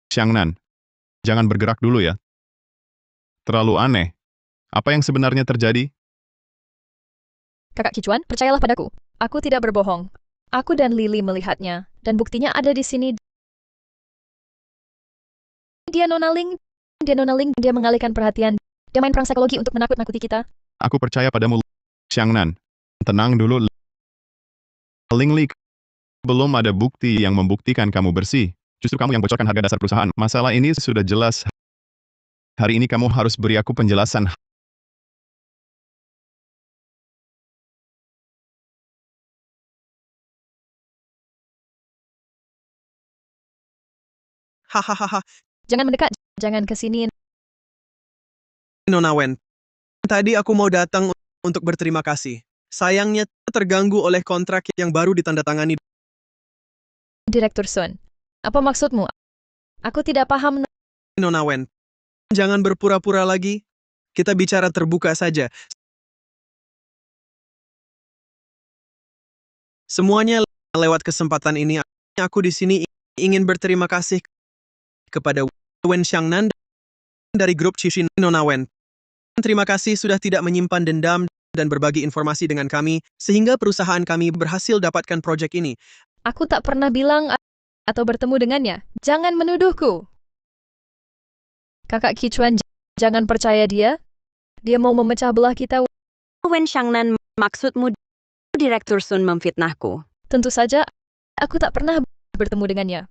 Xiangnan, jangan bergerak dulu ya. Terlalu aneh. Apa yang sebenarnya terjadi? Kakak Kicuan, percayalah padaku. Aku tidak berbohong. Aku dan Lily melihatnya, dan buktinya ada di sini. Dia nonaling. Dia mengalihkan perhatian. Dia main perang psikologi untuk menakut-nakuti kita. Aku percaya padamu, Xiangnan. Tenang dulu, Lingli. Belum ada bukti yang membuktikan kamu bersih. Justru kamu yang bocorkan harga dasar perusahaan. Masalah ini sudah jelas. Hari ini kamu harus beri aku penjelasan. Hahaha, Jangan mendekat. Jangan kesini. Nona Wen. Tadi aku mau datang untuk berterima kasih. Sayangnya terganggu oleh kontrak yang baru ditandatangani. Direktur Sun. Apa maksudmu? Aku tidak paham. Nona Wen. Jangan berpura-pura lagi. Kita bicara terbuka saja. Semuanya lewat kesempatan ini, aku di sini ingin berterima kasih kepada Wen Xiangnan dari grup Cishin Nona Wen. Terima kasih sudah tidak menyimpan dendam dan berbagi informasi dengan kami, sehingga perusahaan kami berhasil dapatkan proyek ini. Aku tak pernah bilang atau bertemu dengannya. Jangan menuduhku. Kakak Kicuan, jangan percaya dia. Dia mau memecah belah kita. Wen Xiangnan, maksudmu Direktur Sun memfitnahku? Tentu saja, aku tak pernah bertemu dengannya.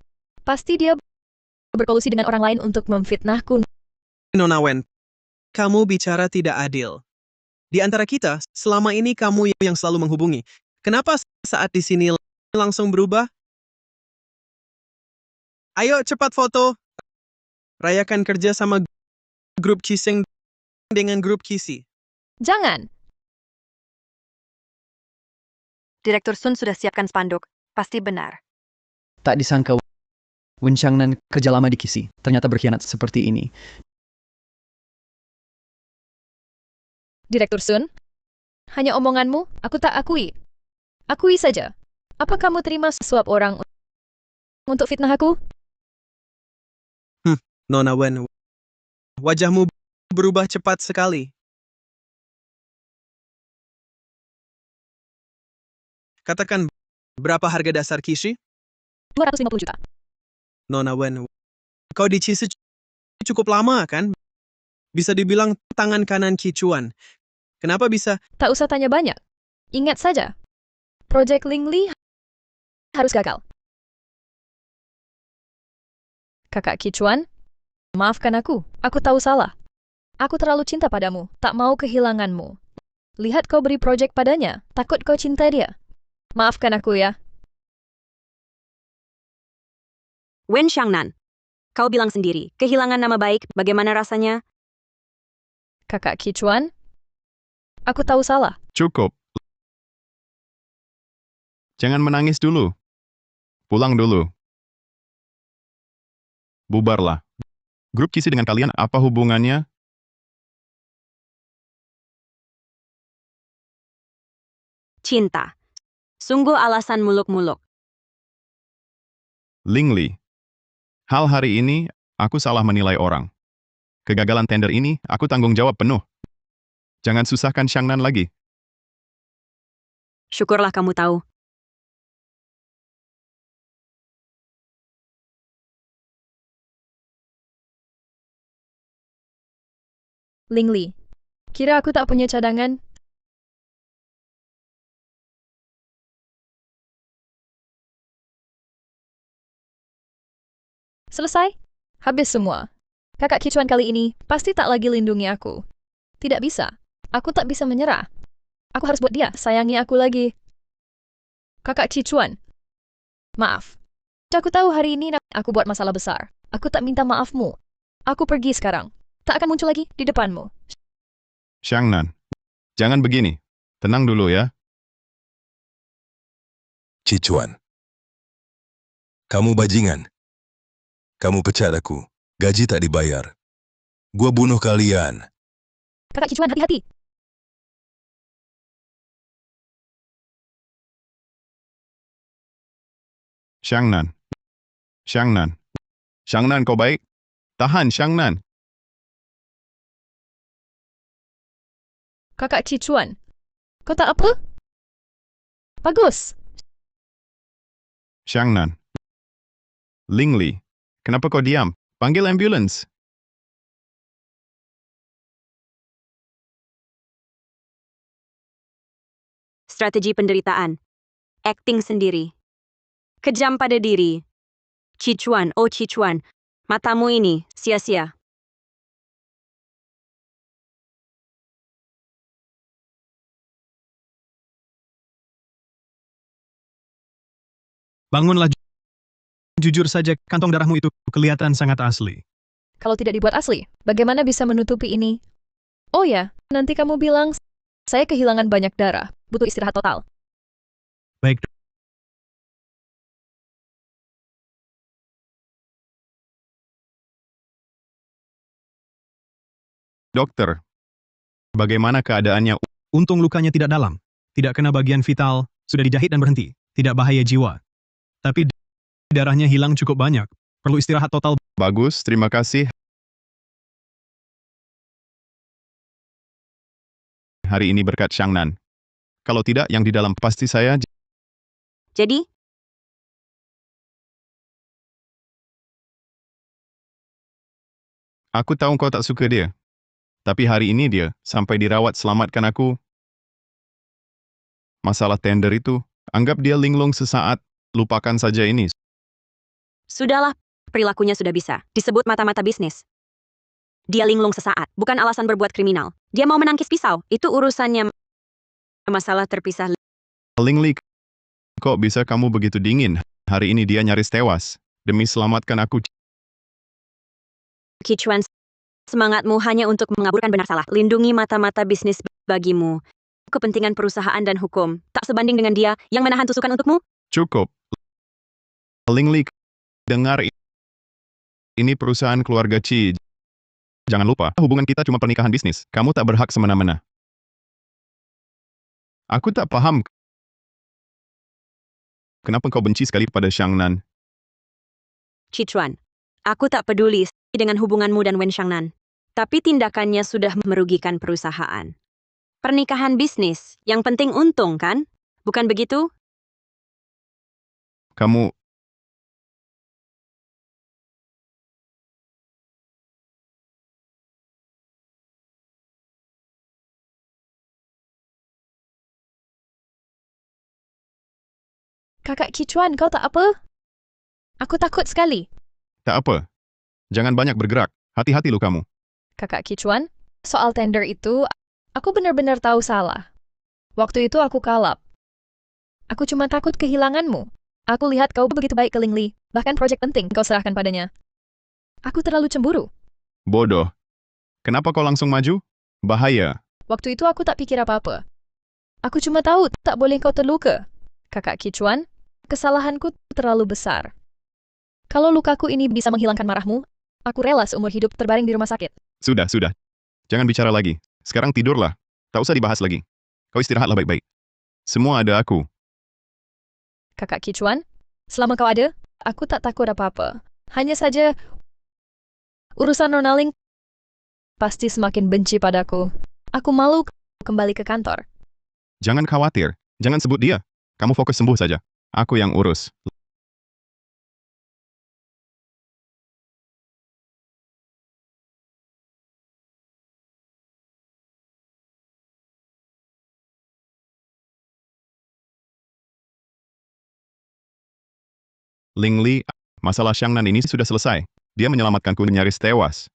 Pasti dia berkolusi dengan orang lain untuk memfitnahku. Nona Wen, kamu bicara tidak adil. Di antara kita, selama ini kamu yang selalu menghubungi. Kenapa saat di sini langsung berubah? Ayo cepat foto. Rayakan kerja sama grup Cising dengan grup Kisi. Jangan. Direktur Sun sudah siapkan spanduk. Pasti benar. Tak disangka Wen Xiangnan kerja lama di Kisi, ternyata berkhianat seperti ini. Direktur Sun, hanya omonganmu, aku tak akui. Akui saja. Apa kamu terima suap orang untuk fitnah aku? Nona Wen, wajahmu berubah cepat sekali. Katakan, berapa harga dasar Kishi? 250 juta. Nona Wen, kau di Kisi cukup lama kan? Bisa dibilang tangan kanan Kicuan. Kenapa bisa? Tak usah tanya banyak. Ingat saja, Project Lingli harus gagal. Kakak Kicuan, maafkan aku. Aku tahu salah. Aku terlalu cinta padamu, tak mau kehilanganmu. Lihat kau beri project padanya, takut kau cinta dia. Maafkan aku ya. Wen Xiangnan, kau bilang sendiri, kehilangan nama baik, bagaimana rasanya? Kakak Kicuan, aku tahu salah. Cukup. Jangan menangis dulu. Pulang dulu. Bubarlah. Grup Kisi dengan kalian apa hubungannya? Cinta. Sungguh alasan muluk-muluk. Lingli. Hal hari ini, aku salah menilai orang. Kegagalan tender ini, aku tanggung jawab penuh. Jangan susahkan Xiangnan lagi. Syukurlah kamu tahu. Lingli, kira aku tak punya cadangan? Selesai? Habis semua. Kakak Kicuan kali ini pasti tak lagi lindungi aku. Tidak bisa. Aku tak bisa menyerah. Aku harus buat dia sayangi aku lagi. Kakak Kicuan. Maaf. Aku tahu hari ini aku buat masalah besar. Aku tak minta maafmu. Aku pergi sekarang. Tak akan muncul lagi di depanmu. Xiangnan, jangan begini. Tenang dulu ya. Cicuan. Kamu bajingan. Kamu pecat aku. Gaji tak dibayar. Gua bunuh kalian. Kakak Kicuan, hati-hati. Xiangnan. Xiangnan. Xiangnan, kau baik? Tahan, Xiangnan. Kakak Kicuan. Kau tak apa? Bagus. Xiangnan. Lingli, kenapa kau diam? Panggil ambulans. Strategi penderitaan. Acting sendiri. Kejam pada diri. Cicuan, oh Cicuan. Matamu ini, sia-sia. Bangunlah. Jujur saja, kantong darahmu itu kelihatan sangat asli. Kalau tidak dibuat asli, bagaimana bisa menutupi ini? Oh ya, nanti kamu bilang, saya kehilangan banyak darah, butuh istirahat total. Baik. Dokter, bagaimana keadaannya? Untung lukanya tidak dalam. Tidak kena bagian vital, sudah dijahit dan berhenti. Tidak bahaya jiwa. Tapi darahnya hilang cukup banyak. Perlu istirahat total. Bagus, terima kasih. Hari ini berkat Xiangnan. Kalau tidak, yang di dalam pasti saya. Jadi, Aku tahu kau tak suka dia. Tapi hari ini dia sampai dirawat selamatkan aku. Masalah tender itu, anggap dia linglung sesaat, lupakan saja ini. sudahlah, perilakunya sudah bisa disebut mata-mata bisnis. Dia linglung sesaat, bukan alasan berbuat kriminal. Dia mau menangkis pisau, itu urusannya. Masalah terpisah. Lingli, kok bisa kamu begitu dingin? Hari ini dia nyaris tewas. Demi selamatkan aku. Kichuan, semangatmu hanya untuk mengaburkan benar salah. Lindungi mata-mata bisnis bagimu. Kepentingan perusahaan dan hukum tak sebanding dengan dia yang menahan tusukan untukmu. Cukup. Lingli, dengar ini perusahaan keluarga Chi. Jangan lupa, hubungan kita cuma pernikahan bisnis. Kamu tak berhak semena-mena. Aku tak paham. Kenapa kau benci sekali pada Xiangnan? Cichuan, aku tak peduli dengan hubunganmu dan Wen Xiangnan. Tapi tindakannya sudah merugikan perusahaan. Pernikahan bisnis, yang penting untung kan? Bukan begitu? Kamu... Kakak Kichuan, kau tak apa? Aku takut sekali. Tak apa. Jangan banyak bergerak. Hati-hati lu kamu. Kakak Kichuan, soal tender itu, aku benar-benar tahu salah. Waktu itu aku kalap. Aku cuma takut kehilanganmu. Aku lihat kau begitu baik ke Lingli, bahkan proyek penting kau serahkan padanya. Aku terlalu cemburu. Bodoh. Kenapa kau langsung maju? Bahaya. Waktu itu aku tak pikir apa-apa. Aku cuma tahu tak boleh kau terluka. Kakak Kichuan, kesalahanku terlalu besar. Kalau lukaku ini bisa menghilangkan marahmu, aku rela seumur hidup terbaring di rumah sakit. Sudah. Jangan bicara lagi. Sekarang tidurlah. Tak usah dibahas lagi. Kau istirahatlah baik-baik. Semua ada aku. Kakak Kichuan, selama kau ada, aku tak takut apa-apa. Hanya saja, urusan Nonaling pasti semakin benci padaku. Aku malu kembali ke kantor. Jangan khawatir. Jangan sebut dia. Kamu fokus sembuh saja. Aku yang urus. Lingli, masalah Xiangnan ini sudah selesai. Dia menyelamatkanku nyaris tewas.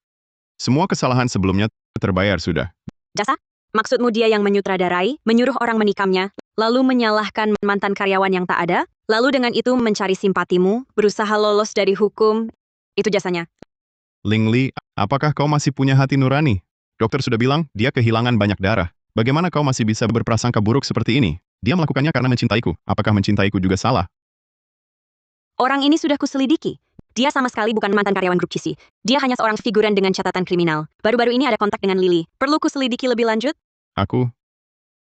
Semua kesalahan sebelumnya terbayar sudah. Jasa? Maksudmu dia yang menyutradarai, menyuruh orang menikamnya, lalu menyalahkan mantan karyawan yang tak ada, lalu dengan itu mencari simpatimu, berusaha lolos dari hukum. Itu jasanya. Lingli, apakah kau masih punya hati nurani? Dokter sudah bilang, dia kehilangan banyak darah. Bagaimana kau masih bisa berprasangka buruk seperti ini? Dia melakukannya karena mencintaiku. Apakah mencintaiku juga salah? Orang ini sudah kuselidiki. Dia sama sekali bukan mantan karyawan grup Cisi. Dia hanya seorang figuran dengan catatan kriminal. Baru-baru ini ada kontak dengan Lily. Perlu kuselidiki lebih lanjut? Aku...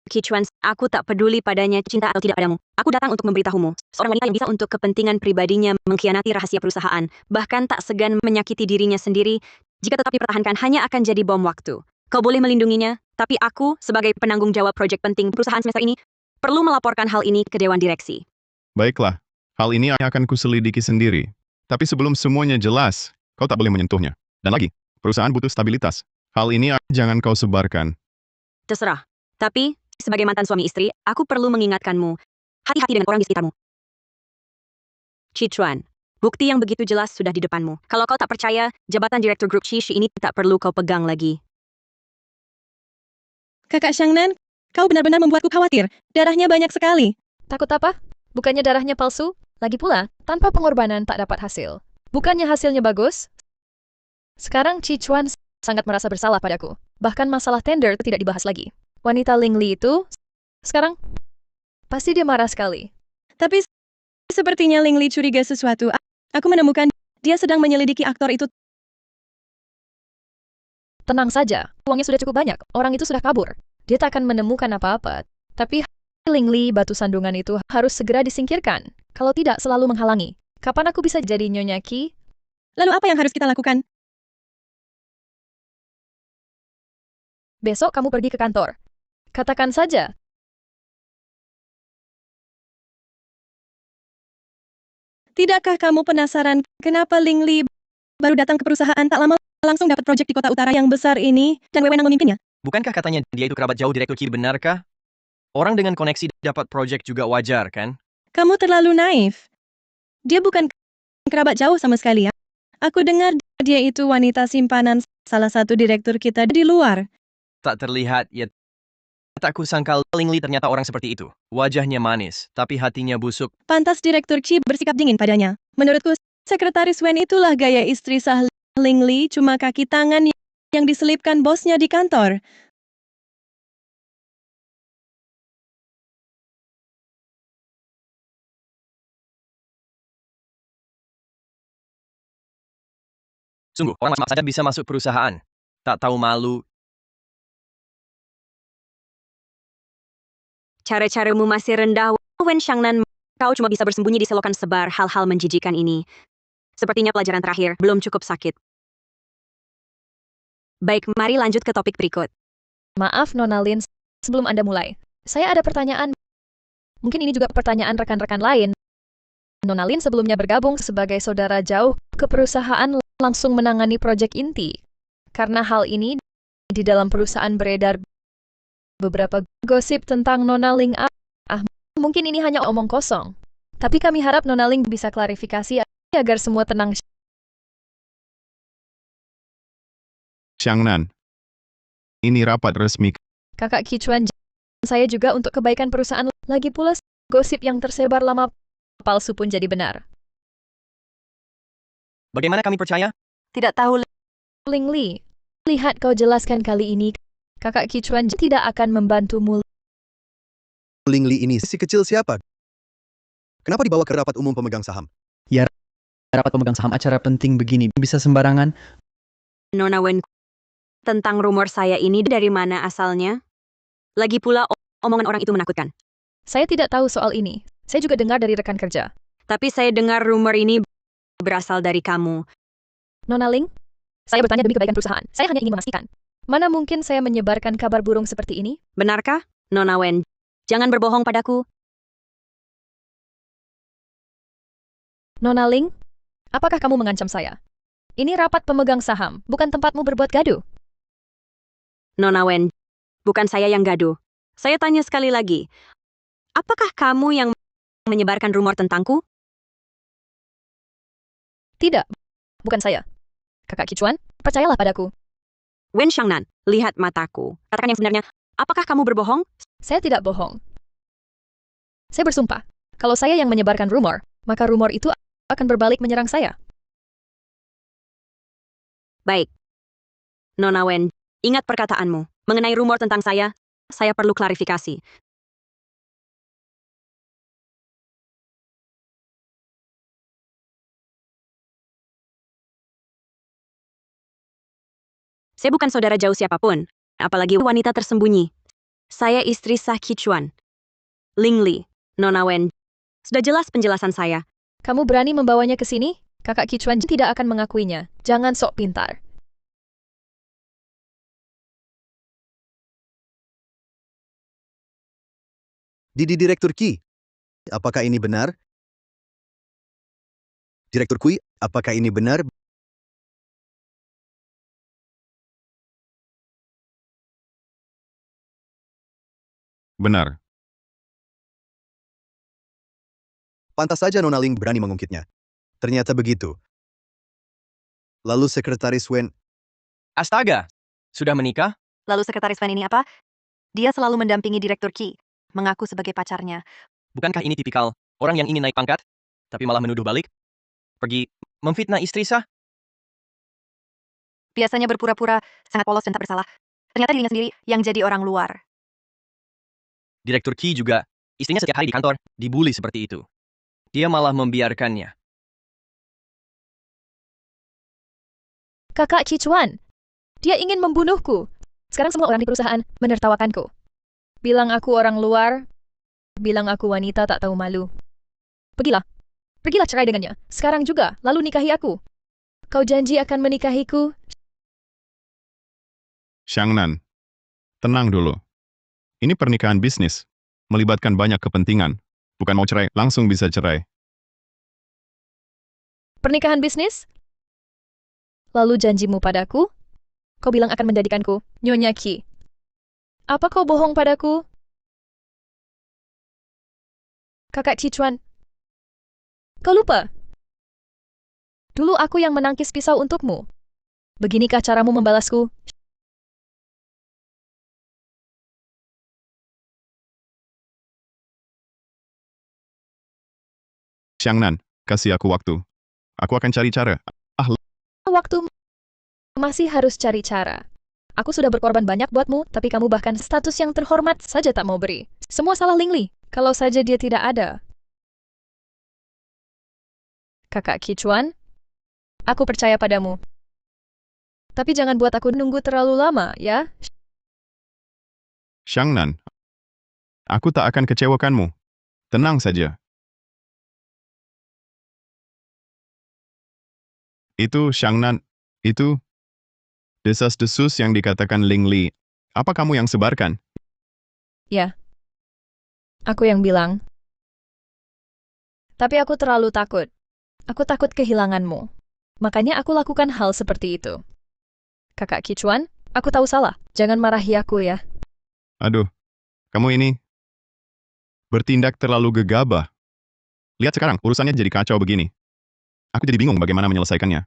Kichuan, aku tak peduli padanya cinta atau tidak padamu. Aku datang untuk memberitahumu. Seorang wanita yang bisa untuk kepentingan pribadinya mengkhianati rahasia perusahaan. Bahkan tak segan menyakiti dirinya sendiri. Jika tetap dipertahankan hanya akan jadi bom waktu. Kau boleh melindunginya, tapi aku sebagai penanggung jawab proyek penting perusahaan semester ini, perlu melaporkan hal ini ke Dewan Direksi. Baiklah, hal ini akan kuselidiki sendiri. Tapi sebelum semuanya jelas, kau tak boleh menyentuhnya. Dan lagi, perusahaan butuh stabilitas. Hal ini jangan kau sebarkan. Terserah. Tapi, sebagai mantan suami istri, aku perlu mengingatkanmu. Hati-hati dengan orang di sekitarmu. Chichuan, bukti yang begitu jelas sudah di depanmu. Kalau kau tak percaya, jabatan Direktur Grup Cishi ini tak perlu kau pegang lagi. Kakak Xiangnan, kau benar-benar membuatku khawatir. Darahnya banyak sekali. Takut apa? Bukannya darahnya palsu? Lagi pula, tanpa pengorbanan tak dapat hasil. Bukannya hasilnya bagus? Sekarang Chichuan sangat merasa bersalah padaku. Bahkan masalah tender tidak dibahas lagi. Wanita Ling Li itu, sekarang, pasti dia marah sekali. Tapi sepertinya Ling Li curiga sesuatu. Aku menemukan dia sedang menyelidiki aktor itu. Tenang saja, uangnya sudah cukup banyak. Orang itu sudah kabur. Dia tak akan menemukan apa-apa. Tapi Ling Li, batu sandungan itu harus segera disingkirkan. Kalau tidak, selalu menghalangi. Kapan aku bisa jadi Nyonya Qi? Lalu apa yang harus kita lakukan? Besok kamu pergi ke kantor. Katakan saja. Tidakkah kamu penasaran kenapa Ling Li baru datang ke perusahaan tak lama langsung dapat proyek di kota utara yang besar ini dan wewenang memimpinnya? Bukankah katanya dia itu kerabat jauh Direktur Qi, benarkah? Orang dengan koneksi dapat proyek juga wajar, kan? Kamu terlalu naif. Dia bukan kerabat jauh sama sekali ya. Aku dengar dia itu wanita simpanan salah satu direktur kita di luar. Tak terlihat, ya tak kusangka Ling Li ternyata orang seperti itu. Wajahnya manis, tapi hatinya busuk. Pantas Direktur Qi bersikap dingin padanya. Menurutku, Sekretaris Wen itulah gaya istri sah Ling Li, cuma kaki tangan yang diselipkan bosnya di kantor. Sungguh, orang saja bisa masuk perusahaan. Tak tahu malu. Cara-caramu masih rendah, Wen Xiangnan. Kau cuma bisa bersembunyi di selokan sebar hal-hal menjijikan ini. Sepertinya pelajaran terakhir belum cukup sakit. Baik, mari lanjut ke topik berikut. Maaf Nona Lin, sebelum Anda mulai. Saya ada pertanyaan. Mungkin ini juga pertanyaan rekan-rekan lain. Nona Lin sebelumnya bergabung sebagai saudara jauh ke perusahaan langsung menangani proyek inti. Karena hal ini, di dalam perusahaan beredar beberapa gosip tentang Nona Ling. Mungkin ini hanya omong kosong. Tapi kami harap Nona Ling bisa klarifikasi agar semua tenang. Xiangnan, ini rapat resmi. Kakak Kichuan, saya juga untuk kebaikan perusahaan. Lagi pula, gosip yang tersebar lama palsu pun jadi benar. Bagaimana kami percaya? Tidak tahu. Ling Li, lihat kau jelaskan kali ini. Kakak Kichuan tidak akan membantumu. Ling Li ini si kecil siapa? Kenapa dibawa ke rapat umum pemegang saham? Ya, rapat pemegang saham acara penting begini bisa sembarangan. Nona Wen, tentang rumor saya ini dari mana asalnya? Lagi pula omongan orang itu menakutkan. Saya tidak tahu soal ini. Saya juga dengar dari rekan kerja. Tapi saya dengar rumor ini berasal dari kamu. Nona Ling, saya bertanya demi kebaikan perusahaan. Saya hanya ingin memastikan. Mana mungkin saya menyebarkan kabar burung seperti ini? Benarkah, Nona Wen? Jangan berbohong padaku. Nona Ling, apakah kamu mengancam saya? Ini rapat pemegang saham, bukan tempatmu berbuat gaduh. Nona Wen, bukan saya yang gaduh. Saya tanya sekali lagi. Apakah kamu yang menyebarkan rumor tentangku? Tidak, bukan saya. Kakak Kichuan, percayalah padaku. Wen Xiangnan, lihat mataku. Katakan yang sebenarnya. Apakah kamu berbohong? Saya tidak bohong. Saya bersumpah, kalau saya yang menyebarkan rumor, maka rumor itu akan berbalik menyerang saya. Baik. Nona Wen, ingat perkataanmu. Mengenai rumor tentang saya perlu klarifikasi. Saya bukan saudara jauh siapapun, apalagi wanita tersembunyi. Saya istri sah Kichuan. Ling Li, Nona Wen. Sudah jelas penjelasan saya. Kamu berani membawanya ke sini? Kakak Kichuan tidak akan mengakuinya. Jangan sok pintar. Direktur Qi, apakah ini benar? Direktur Qi, apakah ini benar? Benar. Pantas saja Nona Ling berani mengungkitnya. Ternyata begitu. Lalu Sekretaris Wen, Astaga, sudah menikah? Lalu Sekretaris Wen ini apa? Dia selalu mendampingi Direktur Qi, mengaku sebagai pacarnya. Bukankah ini tipikal orang yang ingin naik pangkat, tapi malah menuduh balik? Pergi memfitnah istri sah? Biasanya berpura-pura sangat polos dan tak bersalah. Ternyata dirinya sendiri yang jadi orang luar. Direktur Qi juga, istrinya setiap hari di kantor, dibully seperti itu. Dia malah membiarkannya. Kakak Cicuan, dia ingin membunuhku. Sekarang semua orang di perusahaan menertawakanku. Bilang aku orang luar, bilang aku wanita tak tahu malu. Pergilah cerai dengannya. Sekarang juga, lalu nikahi aku. Kau janji akan menikahiku? Xiangnan, tenang dulu. Ini pernikahan bisnis, melibatkan banyak kepentingan. Bukan mau cerai, langsung bisa cerai. Pernikahan bisnis? Lalu janjimu padaku? Kau bilang akan menjadikanku Nyonya Qi. Apa kau bohong padaku? Kakak Cicuan, kau lupa? Dulu aku yang menangkis pisau untukmu. Beginikah caramu membalasku? Xiangnan, kasih aku waktu. Aku akan cari cara. Waktu masih harus cari cara. Aku sudah berkorban banyak buatmu, tapi kamu bahkan status yang terhormat saja tak mau beri. Semua salah Ling Li, kalau saja dia tidak ada. Kakak Cicuan, aku percaya padamu. Tapi jangan buat aku nunggu terlalu lama, ya? Xiangnan, aku tak akan kecewakanmu. Tenang saja. Itu Xiangnan, itu desas-desus yang dikatakan Ling Li. Apa kamu yang sebarkan? Ya. Aku yang bilang. Tapi aku terlalu takut. Aku takut kehilanganmu. Makanya aku lakukan hal seperti itu. Kakak Cicuan, aku tahu salah. Jangan marahi aku ya. Aduh, kamu ini bertindak terlalu gegabah. Lihat sekarang, urusannya jadi kacau begini. Aku jadi bingung bagaimana menyelesaikannya.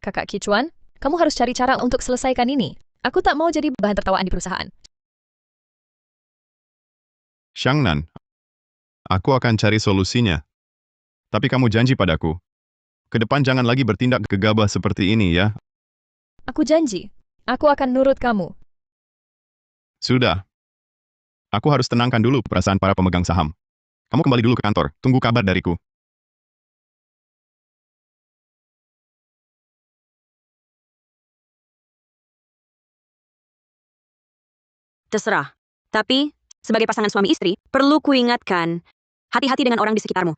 Kakak Cicuan, kamu harus cari cara untuk selesaikan ini. Aku tak mau jadi bahan tertawaan di perusahaan. Xiangnan, aku akan cari solusinya. Tapi kamu janji padaku. Ke depan jangan lagi bertindak gegabah seperti ini ya. Aku janji. Aku akan nurut kamu. Sudah. Aku harus tenangkan dulu perasaan para pemegang saham. Kamu kembali dulu ke kantor. Tunggu kabar dariku. Terserah. Tapi, sebagai pasangan suami istri, perlu kuingatkan, hati-hati dengan orang di sekitarmu.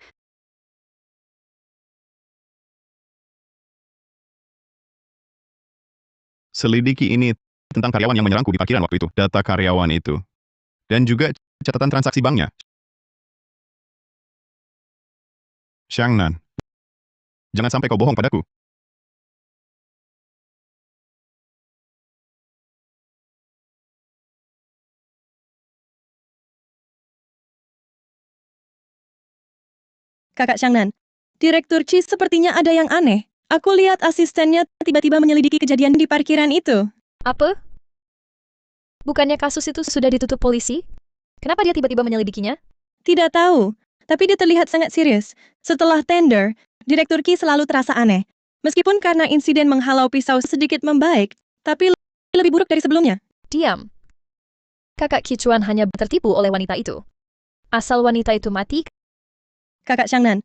Selidiki ini tentang karyawan yang menyerangku di parkiran waktu itu. Data karyawan itu. Dan juga catatan transaksi banknya. Xiangnan, jangan sampai kau bohong padaku. Kakak Xiangnan, Direktur Qi sepertinya ada yang aneh. Aku lihat asistennya tiba-tiba menyelidiki kejadian di parkiran itu. Apa? Bukannya kasus itu sudah ditutup polisi? Kenapa dia tiba-tiba menyelidikinya? Tidak tahu, tapi dia terlihat sangat serius. Setelah tender, Direktur Qi selalu terasa aneh. Meskipun karena insiden menghalau pisau sedikit membaik, tapi lebih buruk dari sebelumnya. Diam. Kakak Cicuan hanya tertipu oleh wanita itu. Asal wanita itu mati. Kakak Xiangnan,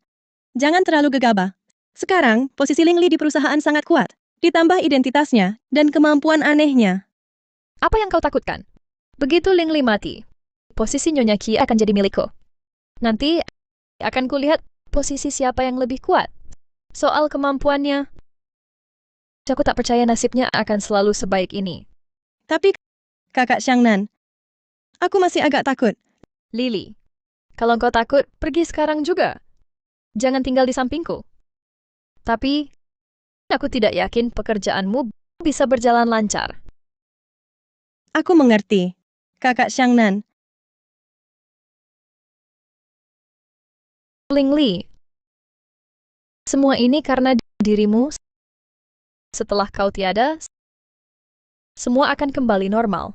jangan terlalu gegabah. Sekarang, posisi Ling Li di perusahaan sangat kuat. Ditambah identitasnya dan kemampuan anehnya. Apa yang kau takutkan? Begitu Ling Li mati, posisi Nyonya Qi akan jadi milikku. Nanti akan kulihat posisi siapa yang lebih kuat. Soal kemampuannya, aku tak percaya nasibnya akan selalu sebaik ini. Tapi, Kakak Xiangnan, aku masih agak takut. Lily, Kalau kau takut, pergi sekarang juga. Jangan tinggal di sampingku. Tapi, aku tidak yakin pekerjaanmu bisa berjalan lancar. Aku mengerti, Kakak Xiangnan. Ling Li, semua ini karena dirimu. Setelah kau tiada, semua akan kembali normal.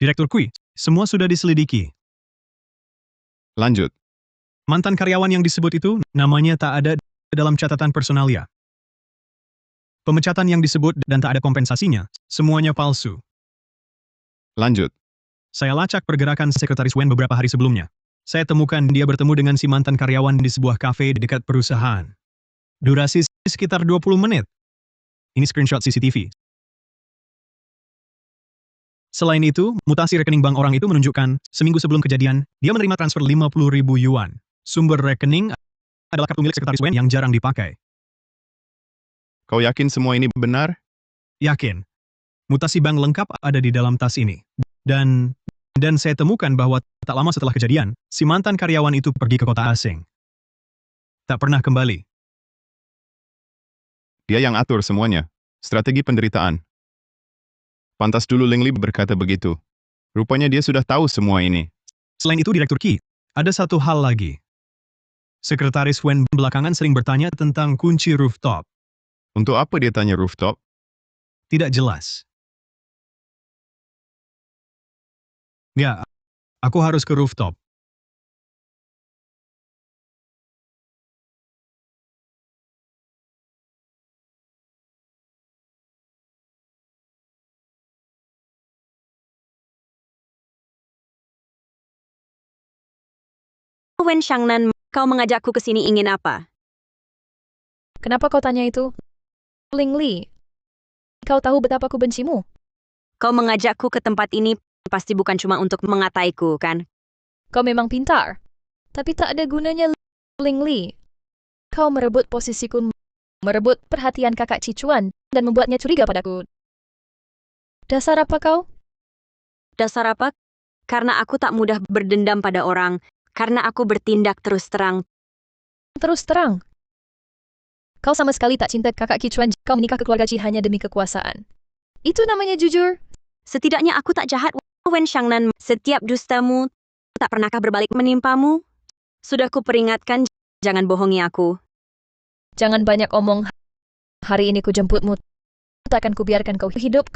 Direktur Kui, semua sudah diselidiki. Lanjut. Mantan karyawan yang disebut itu, namanya tak ada dalam catatan personalia. Pemecatan yang disebut dan tak ada kompensasinya, semuanya palsu. Lanjut. Saya lacak pergerakan Sekretaris Wen beberapa hari sebelumnya. Saya temukan dia bertemu dengan si mantan karyawan di sebuah kafe di dekat perusahaan. Durasi sekitar 20 menit. Ini screenshot CCTV. Selain itu, mutasi rekening bank orang itu menunjukkan, seminggu sebelum kejadian, dia menerima transfer 50.000 yuan. Sumber rekening adalah kartu milik Sekretaris Wen yang jarang dipakai. Kau yakin semua ini benar? Yakin. Mutasi bank lengkap ada di dalam tas ini. Dan saya temukan bahwa tak lama setelah kejadian, si mantan karyawan itu pergi ke kota asing. Tak pernah kembali. Dia yang atur semuanya. Strategi penderitaan. Pantas dulu Ling Li berkata begitu. Rupanya dia sudah tahu semua ini. Selain itu, Direktur Qi, ada satu hal lagi. Sekretaris Wen belakangan sering bertanya tentang kunci rooftop. Untuk apa dia tanya rooftop? Tidak jelas. Ya, aku harus ke rooftop. Wen Xiangnan, kau mengajakku ke sini ingin apa? Kenapa kau tanya itu? Ling Li, kau tahu betapa aku bencimu. Kau mengajakku ke tempat ini pasti bukan cuma untuk mengataiku, kan? Kau memang pintar. Tapi tak ada gunanya, Ling Li. Kau merebut posisiku, merebut perhatian kakak Cicuan, dan membuatnya curiga padaku. Dasar apa kau? Dasar apa? Karena aku tak mudah berdendam pada orang, karena aku bertindak terus terang. Terus terang. Kau sama sekali tak cinta kakak Cicuan, kau menikah ke keluarga Ci hanya demi kekuasaan. Itu namanya jujur. Setidaknya aku tak jahat, Wen Xiangnan. Setiap dustamu, tak pernahkah berbalik menimpamu? Sudah kuperingatkan, jangan bohongi aku. Jangan banyak omong. Hari ini ku jemputmu. Takkan kubiarkan kau hidup.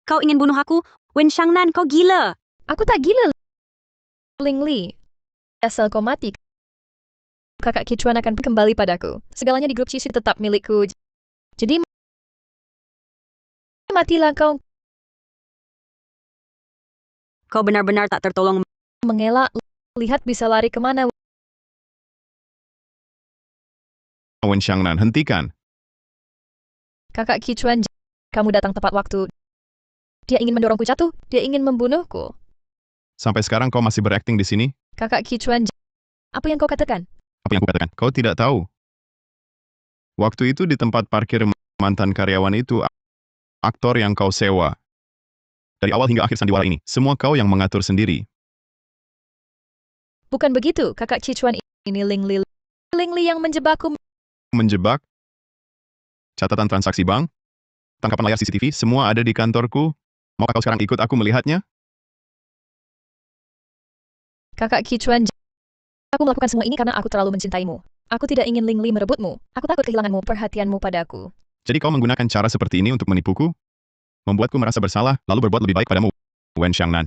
Kau ingin bunuh aku? Wen Xiangnan, kau gila. Aku tak gila. Ling Li, asal kau mati, kakak Kichuan akan kembali padaku. Segalanya di grup Cici tetap milikku. Jadi, matilah kau. Kau benar-benar tak tertolong. Mengelak, lihat bisa lari kemana. Wen Xiangnan, hentikan. Kakak Kichuan, kamu datang tepat waktu. Dia ingin mendorongku jatuh, dia ingin membunuhku. Sampai sekarang kau masih berakting di sini? Kakak Kichuan, apa yang kau katakan? Apa yang kukatakan? Kau tidak tahu. Waktu itu di tempat parkir mantan karyawan itu, aktor yang kau sewa. Dari awal hingga akhir sandiwara ini, semua kau yang mengatur sendiri. Bukan begitu, kakak Cichuan ini Ling Li. Ling Li yang menjebakku. Menjebak? Catatan transaksi bank? Tangkapan layar CCTV, semua ada di kantorku. Maukah kau sekarang ikut aku melihatnya? Kakak Kichuan, aku melakukan semua ini karena aku terlalu mencintaimu. Aku tidak ingin Ling Li merebutmu. Aku takut kehilanganmu, perhatianmu padaku. Jadi kau menggunakan cara seperti ini untuk menipuku? Membuatku merasa bersalah, lalu berbuat lebih baik padamu, Wen Xiangnan.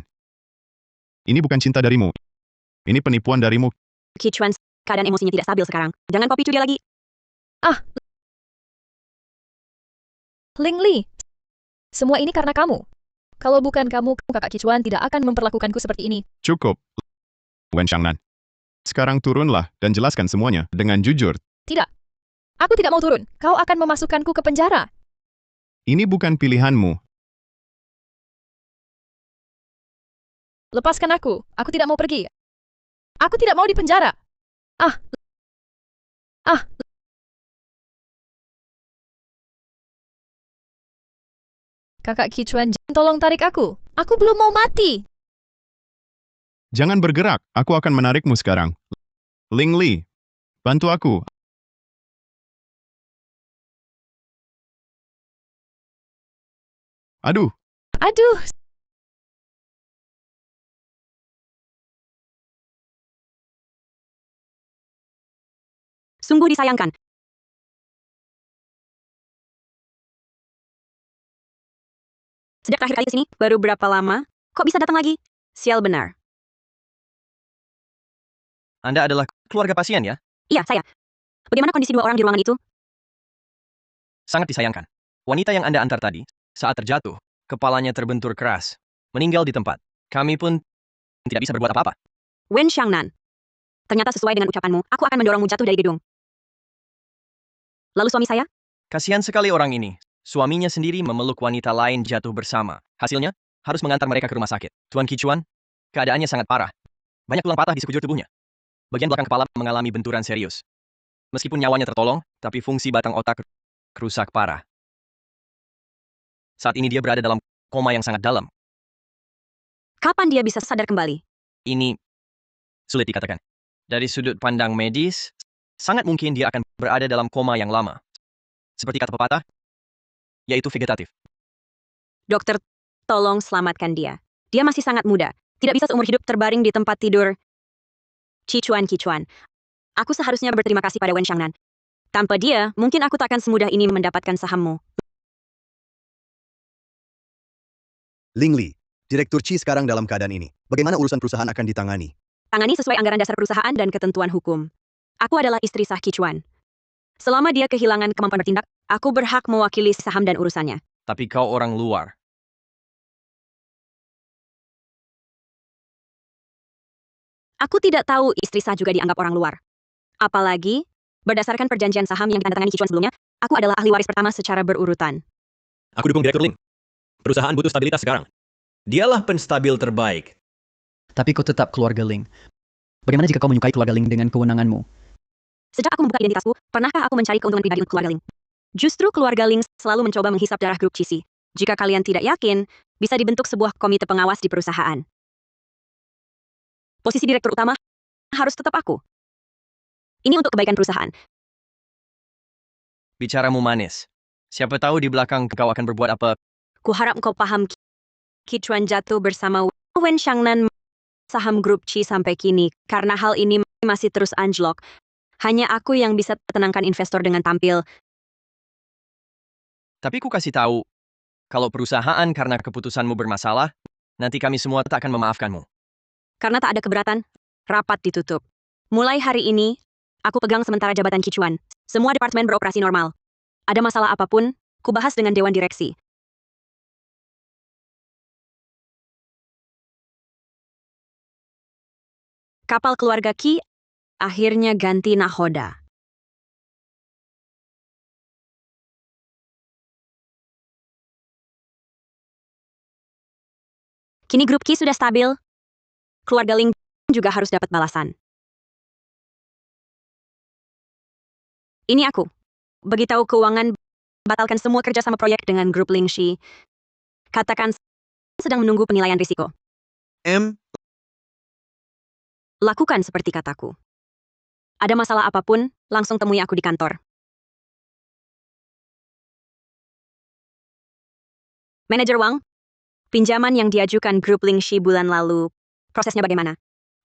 Ini bukan cinta darimu. Ini penipuan darimu. Kichuan, keadaan emosinya tidak stabil sekarang. Jangan kau picu dia lagi. Ah! Ling Li, semua ini karena kamu. Kalau bukan kamu, kakak Kichuan tidak akan memperlakukanku seperti ini. Cukup, Wen Xiangnan. Sekarang turunlah dan jelaskan semuanya dengan jujur. Tidak. Aku tidak mau turun. Kau akan memasukkanku ke penjara. Ini bukan pilihanmu. Lepaskan aku. Aku tidak mau pergi. Aku tidak mau di penjara. Ah. Ah. Kakak Kichuan, tolong tarik aku. Aku belum mau mati. Jangan bergerak, aku akan menarikmu sekarang. Ling Li, bantu aku. Aduh, Aduh, Sungguh disayangkan. Sejak terakhir kali di sini, baru berapa lama? Kok bisa datang lagi? Sial benar. Anda adalah keluarga pasien ya? Iya, saya. Bagaimana kondisi dua orang di ruangan itu? Sangat disayangkan. Wanita yang Anda antar tadi, saat terjatuh, kepalanya terbentur keras, meninggal di tempat. Kami pun tidak bisa berbuat apa-apa. Wen Xiangnan. Ternyata sesuai dengan ucapanmu, aku akan mendorongmu jatuh dari gedung. Lalu suami saya? Kasihan sekali orang ini. Suaminya sendiri memeluk wanita lain jatuh bersama. Hasilnya, harus mengantar mereka ke rumah sakit. Tuan Kichuan, keadaannya sangat parah. Banyak tulang patah di sekujur tubuhnya. Bagian belakang kepala mengalami benturan serius. Meskipun nyawanya tertolong, tapi fungsi batang otak rusak parah. Saat ini dia berada dalam koma yang sangat dalam. Kapan dia bisa sadar kembali? Ini sulit dikatakan. Dari sudut pandang medis, sangat mungkin dia akan berada dalam koma yang lama. Seperti kata pepatah, yaitu vegetatif. Dokter, tolong selamatkan dia. Dia masih sangat muda. Tidak bisa seumur hidup terbaring di tempat tidur. Kichuan, aku seharusnya berterima kasih pada Wen Xiangnan. Tanpa dia, mungkin aku tak akan semudah ini mendapatkan sahammu. Ling Li, Direktur Qi sekarang dalam keadaan ini. Bagaimana urusan perusahaan akan ditangani? Tangani sesuai anggaran dasar perusahaan dan ketentuan hukum. Aku adalah istri sah Kichuan. Selama dia kehilangan kemampuan bertindak, aku berhak mewakili saham dan urusannya. Tapi kau orang luar. Aku tidak tahu istri sah juga dianggap orang luar. Apalagi, berdasarkan perjanjian saham yang ditandatangani Kichuan sebelumnya, aku adalah ahli waris pertama secara berurutan. Aku dukung Direktur Ling. Perusahaan butuh stabilitas sekarang. Dialah penstabil terbaik. Tapi kau tetap keluarga Ling. Bagaimana jika kau menyukai keluarga Ling dengan kewenanganmu? Sejak aku membuka identitasku, pernahkah aku mencari keuntungan pribadi untuk keluarga Ling? Justru keluarga Ling selalu mencoba menghisap darah grup Qixi. Jika kalian tidak yakin, bisa dibentuk sebuah komite pengawas di perusahaan. Posisi direktur utama harus tetap aku. Ini untuk kebaikan perusahaan. Bicaramu manis. Siapa tahu di belakang kau akan berbuat apa. Kuharap kau paham, Kichuan jatuh bersama Wen Xiangnan saham grup Qi sampai kini. Karena hal ini masih terus anjlok. Hanya aku yang bisa tenangkan investor dengan tampil. Tapi ku kasih tahu, kalau perusahaan karena keputusanmu bermasalah, nanti kami semua tak akan memaafkanmu. Karena tak ada keberatan, rapat ditutup. Mulai hari ini, aku pegang sementara jabatan Kichuan. Semua departemen beroperasi normal. Ada masalah apapun, ku bahas dengan Dewan Direksi. Kapal keluarga Qi akhirnya ganti nahoda. Kini grup Qi sudah stabil. Keluarga Ling juga harus dapat balasan. Ini aku. Beritahu keuangan, batalkan semua kerjasama proyek dengan grup Ling Shi. Katakan sedang menunggu penilaian risiko. Lakukan seperti kataku. Ada masalah apapun, langsung temui aku di kantor. Manajer Wang, pinjaman yang diajukan grup Ling Shi bulan lalu, prosesnya bagaimana?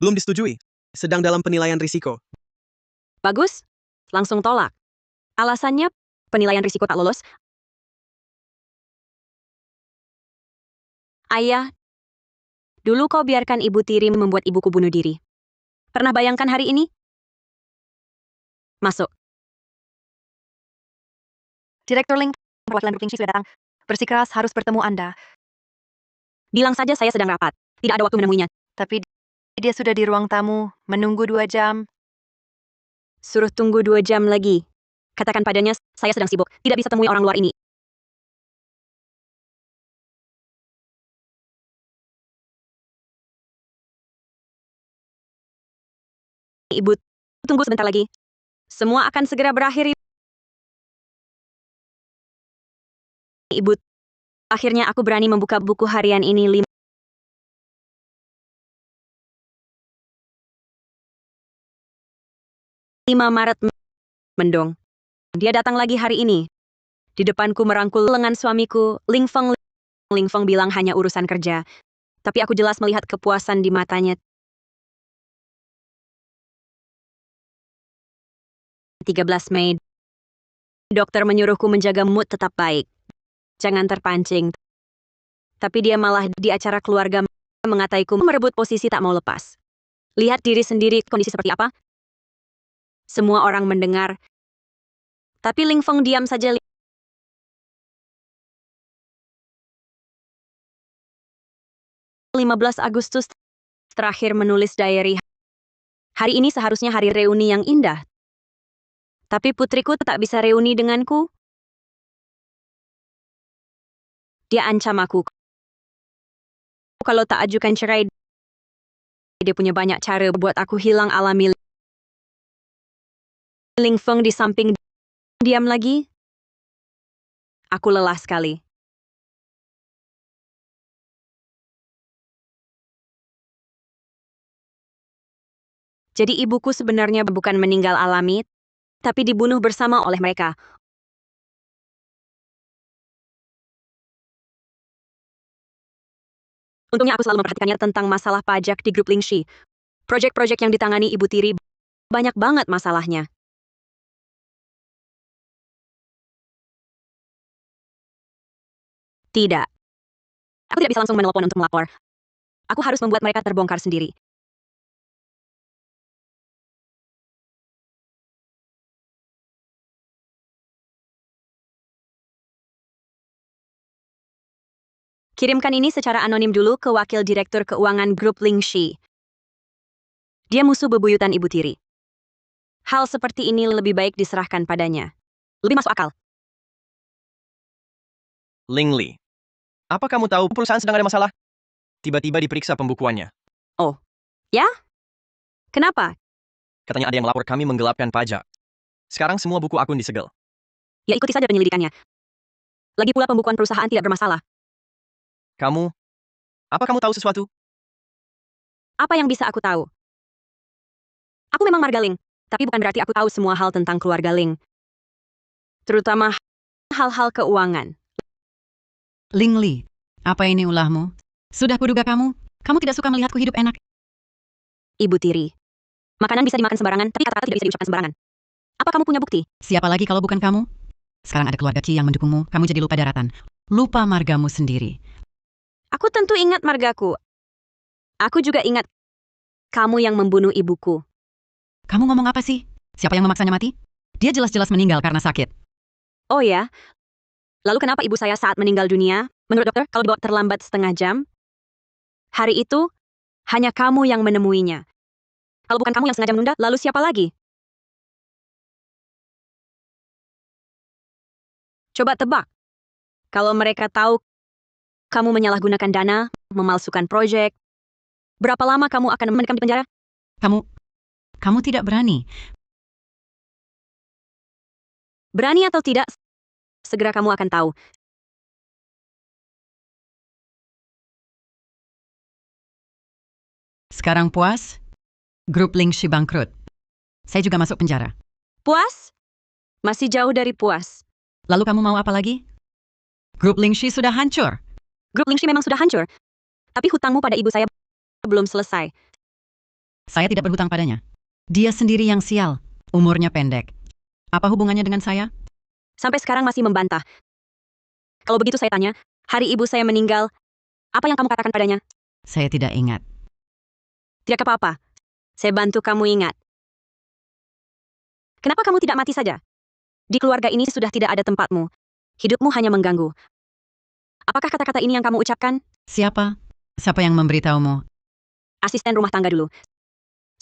Belum disetujui. Sedang dalam penilaian risiko. Bagus, langsung tolak. Alasannya, penilaian risiko tak lolos. Ayah, dulu kau biarkan ibu tiri membuat ibuku bunuh diri. Pernah bayangkan hari ini? Masuk. Direktur Ling, perwakilan grup Ling Shi sudah datang. Bersikeras harus bertemu Anda. Bilang saja saya sedang rapat. Tidak ada waktu menemuinya. Tapi dia sudah di ruang tamu, menunggu 2 jam. Suruh tunggu 2 jam lagi. Katakan padanya, saya sedang sibuk. Tidak bisa temui orang luar ini. Ibu, tunggu sebentar lagi. Semua akan segera berakhir. Ibu, Akhirnya aku berani membuka buku harian ini 5 Maret. Mendong. Dia datang lagi hari ini. Di depanku merangkul lengan suamiku, Ling Feng. Ling Feng bilang hanya urusan kerja. Tapi aku jelas melihat kepuasan di matanya. 13 Mei. Dokter menyuruhku menjaga mood tetap baik. Jangan terpancing. Tapi dia malah di acara keluarga mengataiku merebut posisi tak mau lepas. Lihat diri sendiri kondisi seperti apa? Semua orang mendengar. Tapi Ling Feng diam saja. 15 Agustus terakhir menulis diary. Hari ini seharusnya hari reuni yang indah. Tapi putriku tak bisa reuni denganku. Dia ancam aku. Kalau tak ajukan cerai, dia punya banyak cara buat aku hilang alami. Ling Feng di samping diam lagi. Aku lelah sekali. Jadi ibuku sebenarnya bukan meninggal alami, tapi dibunuh bersama oleh mereka. Untungnya aku selalu memperhatikannya tentang masalah pajak di grup Lingxi. Proyek-proyek yang ditangani Ibu Tiri banyak banget masalahnya. Tidak. Aku tidak bisa langsung menelpon untuk melapor. Aku harus membuat mereka terbongkar sendiri. Kirimkan ini secara anonim dulu ke Wakil Direktur Keuangan Grup Lingxi. Dia musuh bebuyutan Ibu Tiri. Hal seperti ini lebih baik diserahkan padanya. Lebih masuk akal. Ling Li. Apa kamu tahu perusahaan sedang ada masalah? Tiba-tiba diperiksa pembukuannya. Oh, ya? Kenapa? Katanya ada yang melapor kami menggelapkan pajak. Sekarang semua buku akun disegel. Ya ikuti saja penyelidikannya. Lagi pula pembukuan perusahaan tidak bermasalah. Apa kamu tahu sesuatu? Apa yang bisa aku tahu? Aku memang marga Ling, tapi bukan berarti aku tahu semua hal tentang keluarga Ling. Terutama hal-hal keuangan. Ling Li, apa ini ulahmu? Sudah kuduga kamu tidak suka melihatku hidup enak. Ibu Tiri. Makanan bisa dimakan sembarangan, tapi kata-kata tidak bisa diucapkan sembarangan. Apa kamu punya bukti? Siapa lagi kalau bukan kamu? Sekarang ada keluarga Qi yang mendukungmu, kamu jadi lupa daratan. Lupa margamu sendiri. Aku tentu ingat margaku. Aku juga ingat kamu yang membunuh ibuku. Kamu ngomong apa sih? Siapa yang memaksanya mati? Dia jelas-jelas meninggal karena sakit. Oh ya? Lalu kenapa ibu saya saat meninggal dunia? Menurut dokter, kalau dibawa terlambat setengah jam? Hari itu, hanya kamu yang menemuinya. Kalau bukan kamu yang sengaja menunda, lalu siapa lagi? Coba tebak. Kalau mereka tahu kamu menyalahgunakan dana, memalsukan proyek, berapa lama kamu akan mendekam di penjara? Kamu tidak berani. Berani atau tidak, segera kamu akan tahu. Sekarang puas? Grup Lingxi bangkrut. Saya juga masuk penjara. Puas? Masih jauh dari puas. Lalu kamu mau apa lagi? Grup Lingxi sudah hancur. Grup Lingxi memang sudah hancur. Tapi hutangmu pada ibu saya belum selesai. Saya tidak berhutang padanya. Dia sendiri yang sial. Umurnya pendek. Apa hubungannya dengan saya? Sampai sekarang masih membantah. Kalau begitu saya tanya, hari ibu saya meninggal, apa yang kamu katakan padanya? Saya tidak ingat. Tidak apa-apa. Saya bantu kamu ingat. Kenapa kamu tidak mati saja? Di keluarga ini sudah tidak ada tempatmu. Hidupmu hanya mengganggu. Apakah kata-kata ini yang kamu ucapkan? Siapa? Siapa yang memberitahumu? Asisten rumah tangga dulu.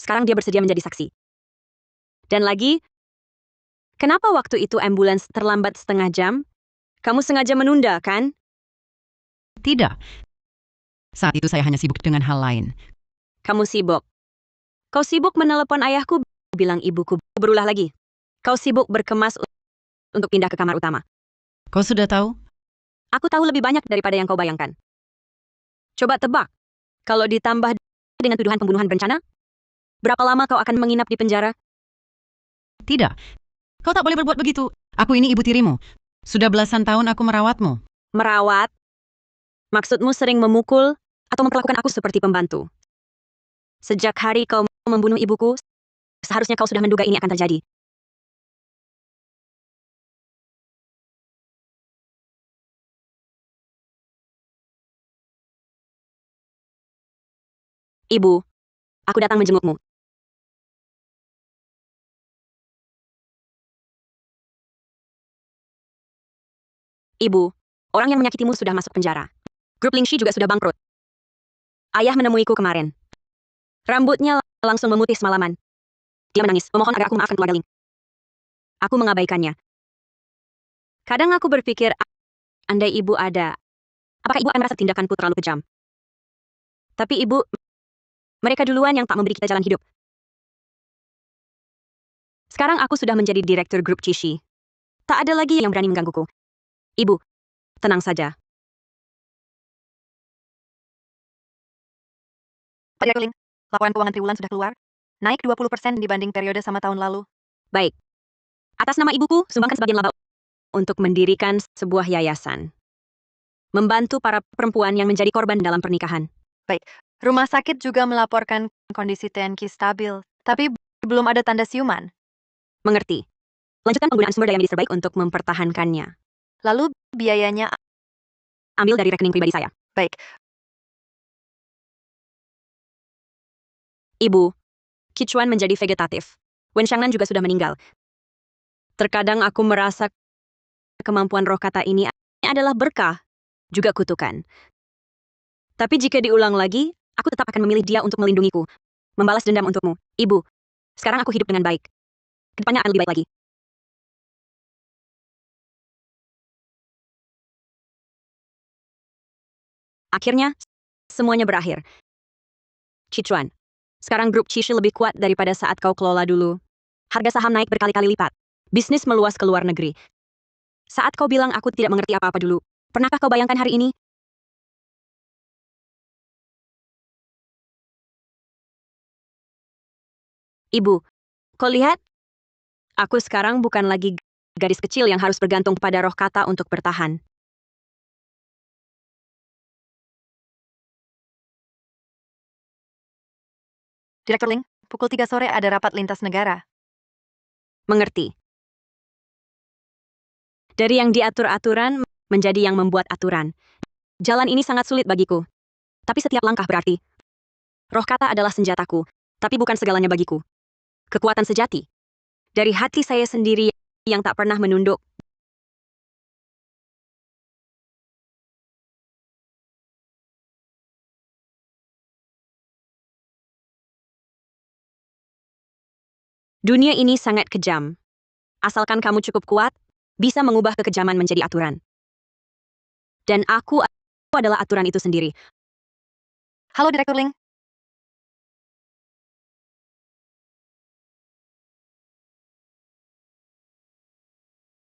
Sekarang dia bersedia menjadi saksi. Dan lagi, kenapa waktu itu ambulans terlambat setengah jam? Kamu sengaja menunda, kan? Tidak. Saat itu saya hanya sibuk dengan hal lain. Kamu sibuk. Kau sibuk menelepon ayahku, bilang ibuku. Berulah lagi. Kau sibuk berkemas untuk pindah ke kamar utama. Kau sudah tahu? Aku tahu lebih banyak daripada yang kau bayangkan. Coba tebak, kalau ditambah dengan tuduhan pembunuhan berencana, berapa lama kau akan menginap di penjara? Tidak. Kau tak boleh berbuat begitu. Aku ini ibu tirimu. Sudah belasan tahun aku merawatmu. Merawat? Maksudmu sering memukul atau memperlakukan aku seperti pembantu? Sejak hari kau membunuh ibuku, seharusnya kau sudah menduga ini akan terjadi. Ibu, aku datang menjengukmu. Ibu, orang yang menyakitimu sudah masuk penjara. Grup Lingxi juga sudah bangkrut. Ayah menemuiku kemarin. Rambutnya langsung memutih semalaman. Dia menangis, memohon agar aku maafkan keluarga Ling. Aku mengabaikannya. Kadang aku berpikir, andai ibu ada, apakah ibu akan merasa tindakanku terlalu kejam? Tapi ibu, mereka duluan yang tak memberi kita jalan hidup. Sekarang aku sudah menjadi direktur grup Cishi. Tak ada lagi yang berani menggangguku. Ibu, tenang saja. Pak Direktur Ling, laporan keuangan triwulan sudah keluar. Naik 20% dibanding periode sama tahun lalu. Baik. Atas nama ibuku, sumbangkan sebagian laba untuk mendirikan sebuah yayasan. Membantu para perempuan yang menjadi korban dalam pernikahan. Baik. Rumah sakit juga melaporkan kondisi TNQ stabil, tapi belum ada tanda siuman. Mengerti. Lanjutkan penggunaan sumber daya medis terbaik untuk mempertahankannya. Lalu biayanya Ambil dari rekening pribadi saya. baik. Ibu, Kichuan menjadi vegetatif. Wen Xiangnan juga sudah meninggal. Terkadang aku merasa kemampuan roh kata ini adalah berkah, juga kutukan. Tapi jika diulang lagi, aku tetap akan memilih dia untuk melindungiku. Membalas dendam untukmu. Ibu, sekarang aku hidup dengan baik. Kedepannya akan lebih baik lagi. Akhirnya, semuanya berakhir. Kichuan, sekarang grup Cishi lebih kuat daripada saat kau kelola dulu. Harga saham naik berkali-kali lipat. Bisnis meluas ke luar negeri. Saat kau bilang aku tidak mengerti apa-apa dulu, pernahkah kau bayangkan hari ini? Ibu, kau lihat? Aku sekarang bukan lagi gadis kecil yang harus bergantung pada roh kata untuk bertahan. Direktur Ling, pukul 3 sore ada rapat lintas negara. Mengerti. Dari yang diatur aturan menjadi yang membuat aturan. Jalan ini sangat sulit bagiku. Tapi setiap langkah berarti. Roh kata adalah senjataku, tapi bukan segalanya bagiku. Kekuatan sejati. Dari hati saya sendiri yang tak pernah menunduk. Dunia ini sangat kejam. Asalkan kamu cukup kuat, bisa mengubah kekejaman menjadi aturan. Dan aku adalah aturan itu sendiri. Halo Direktur Ling,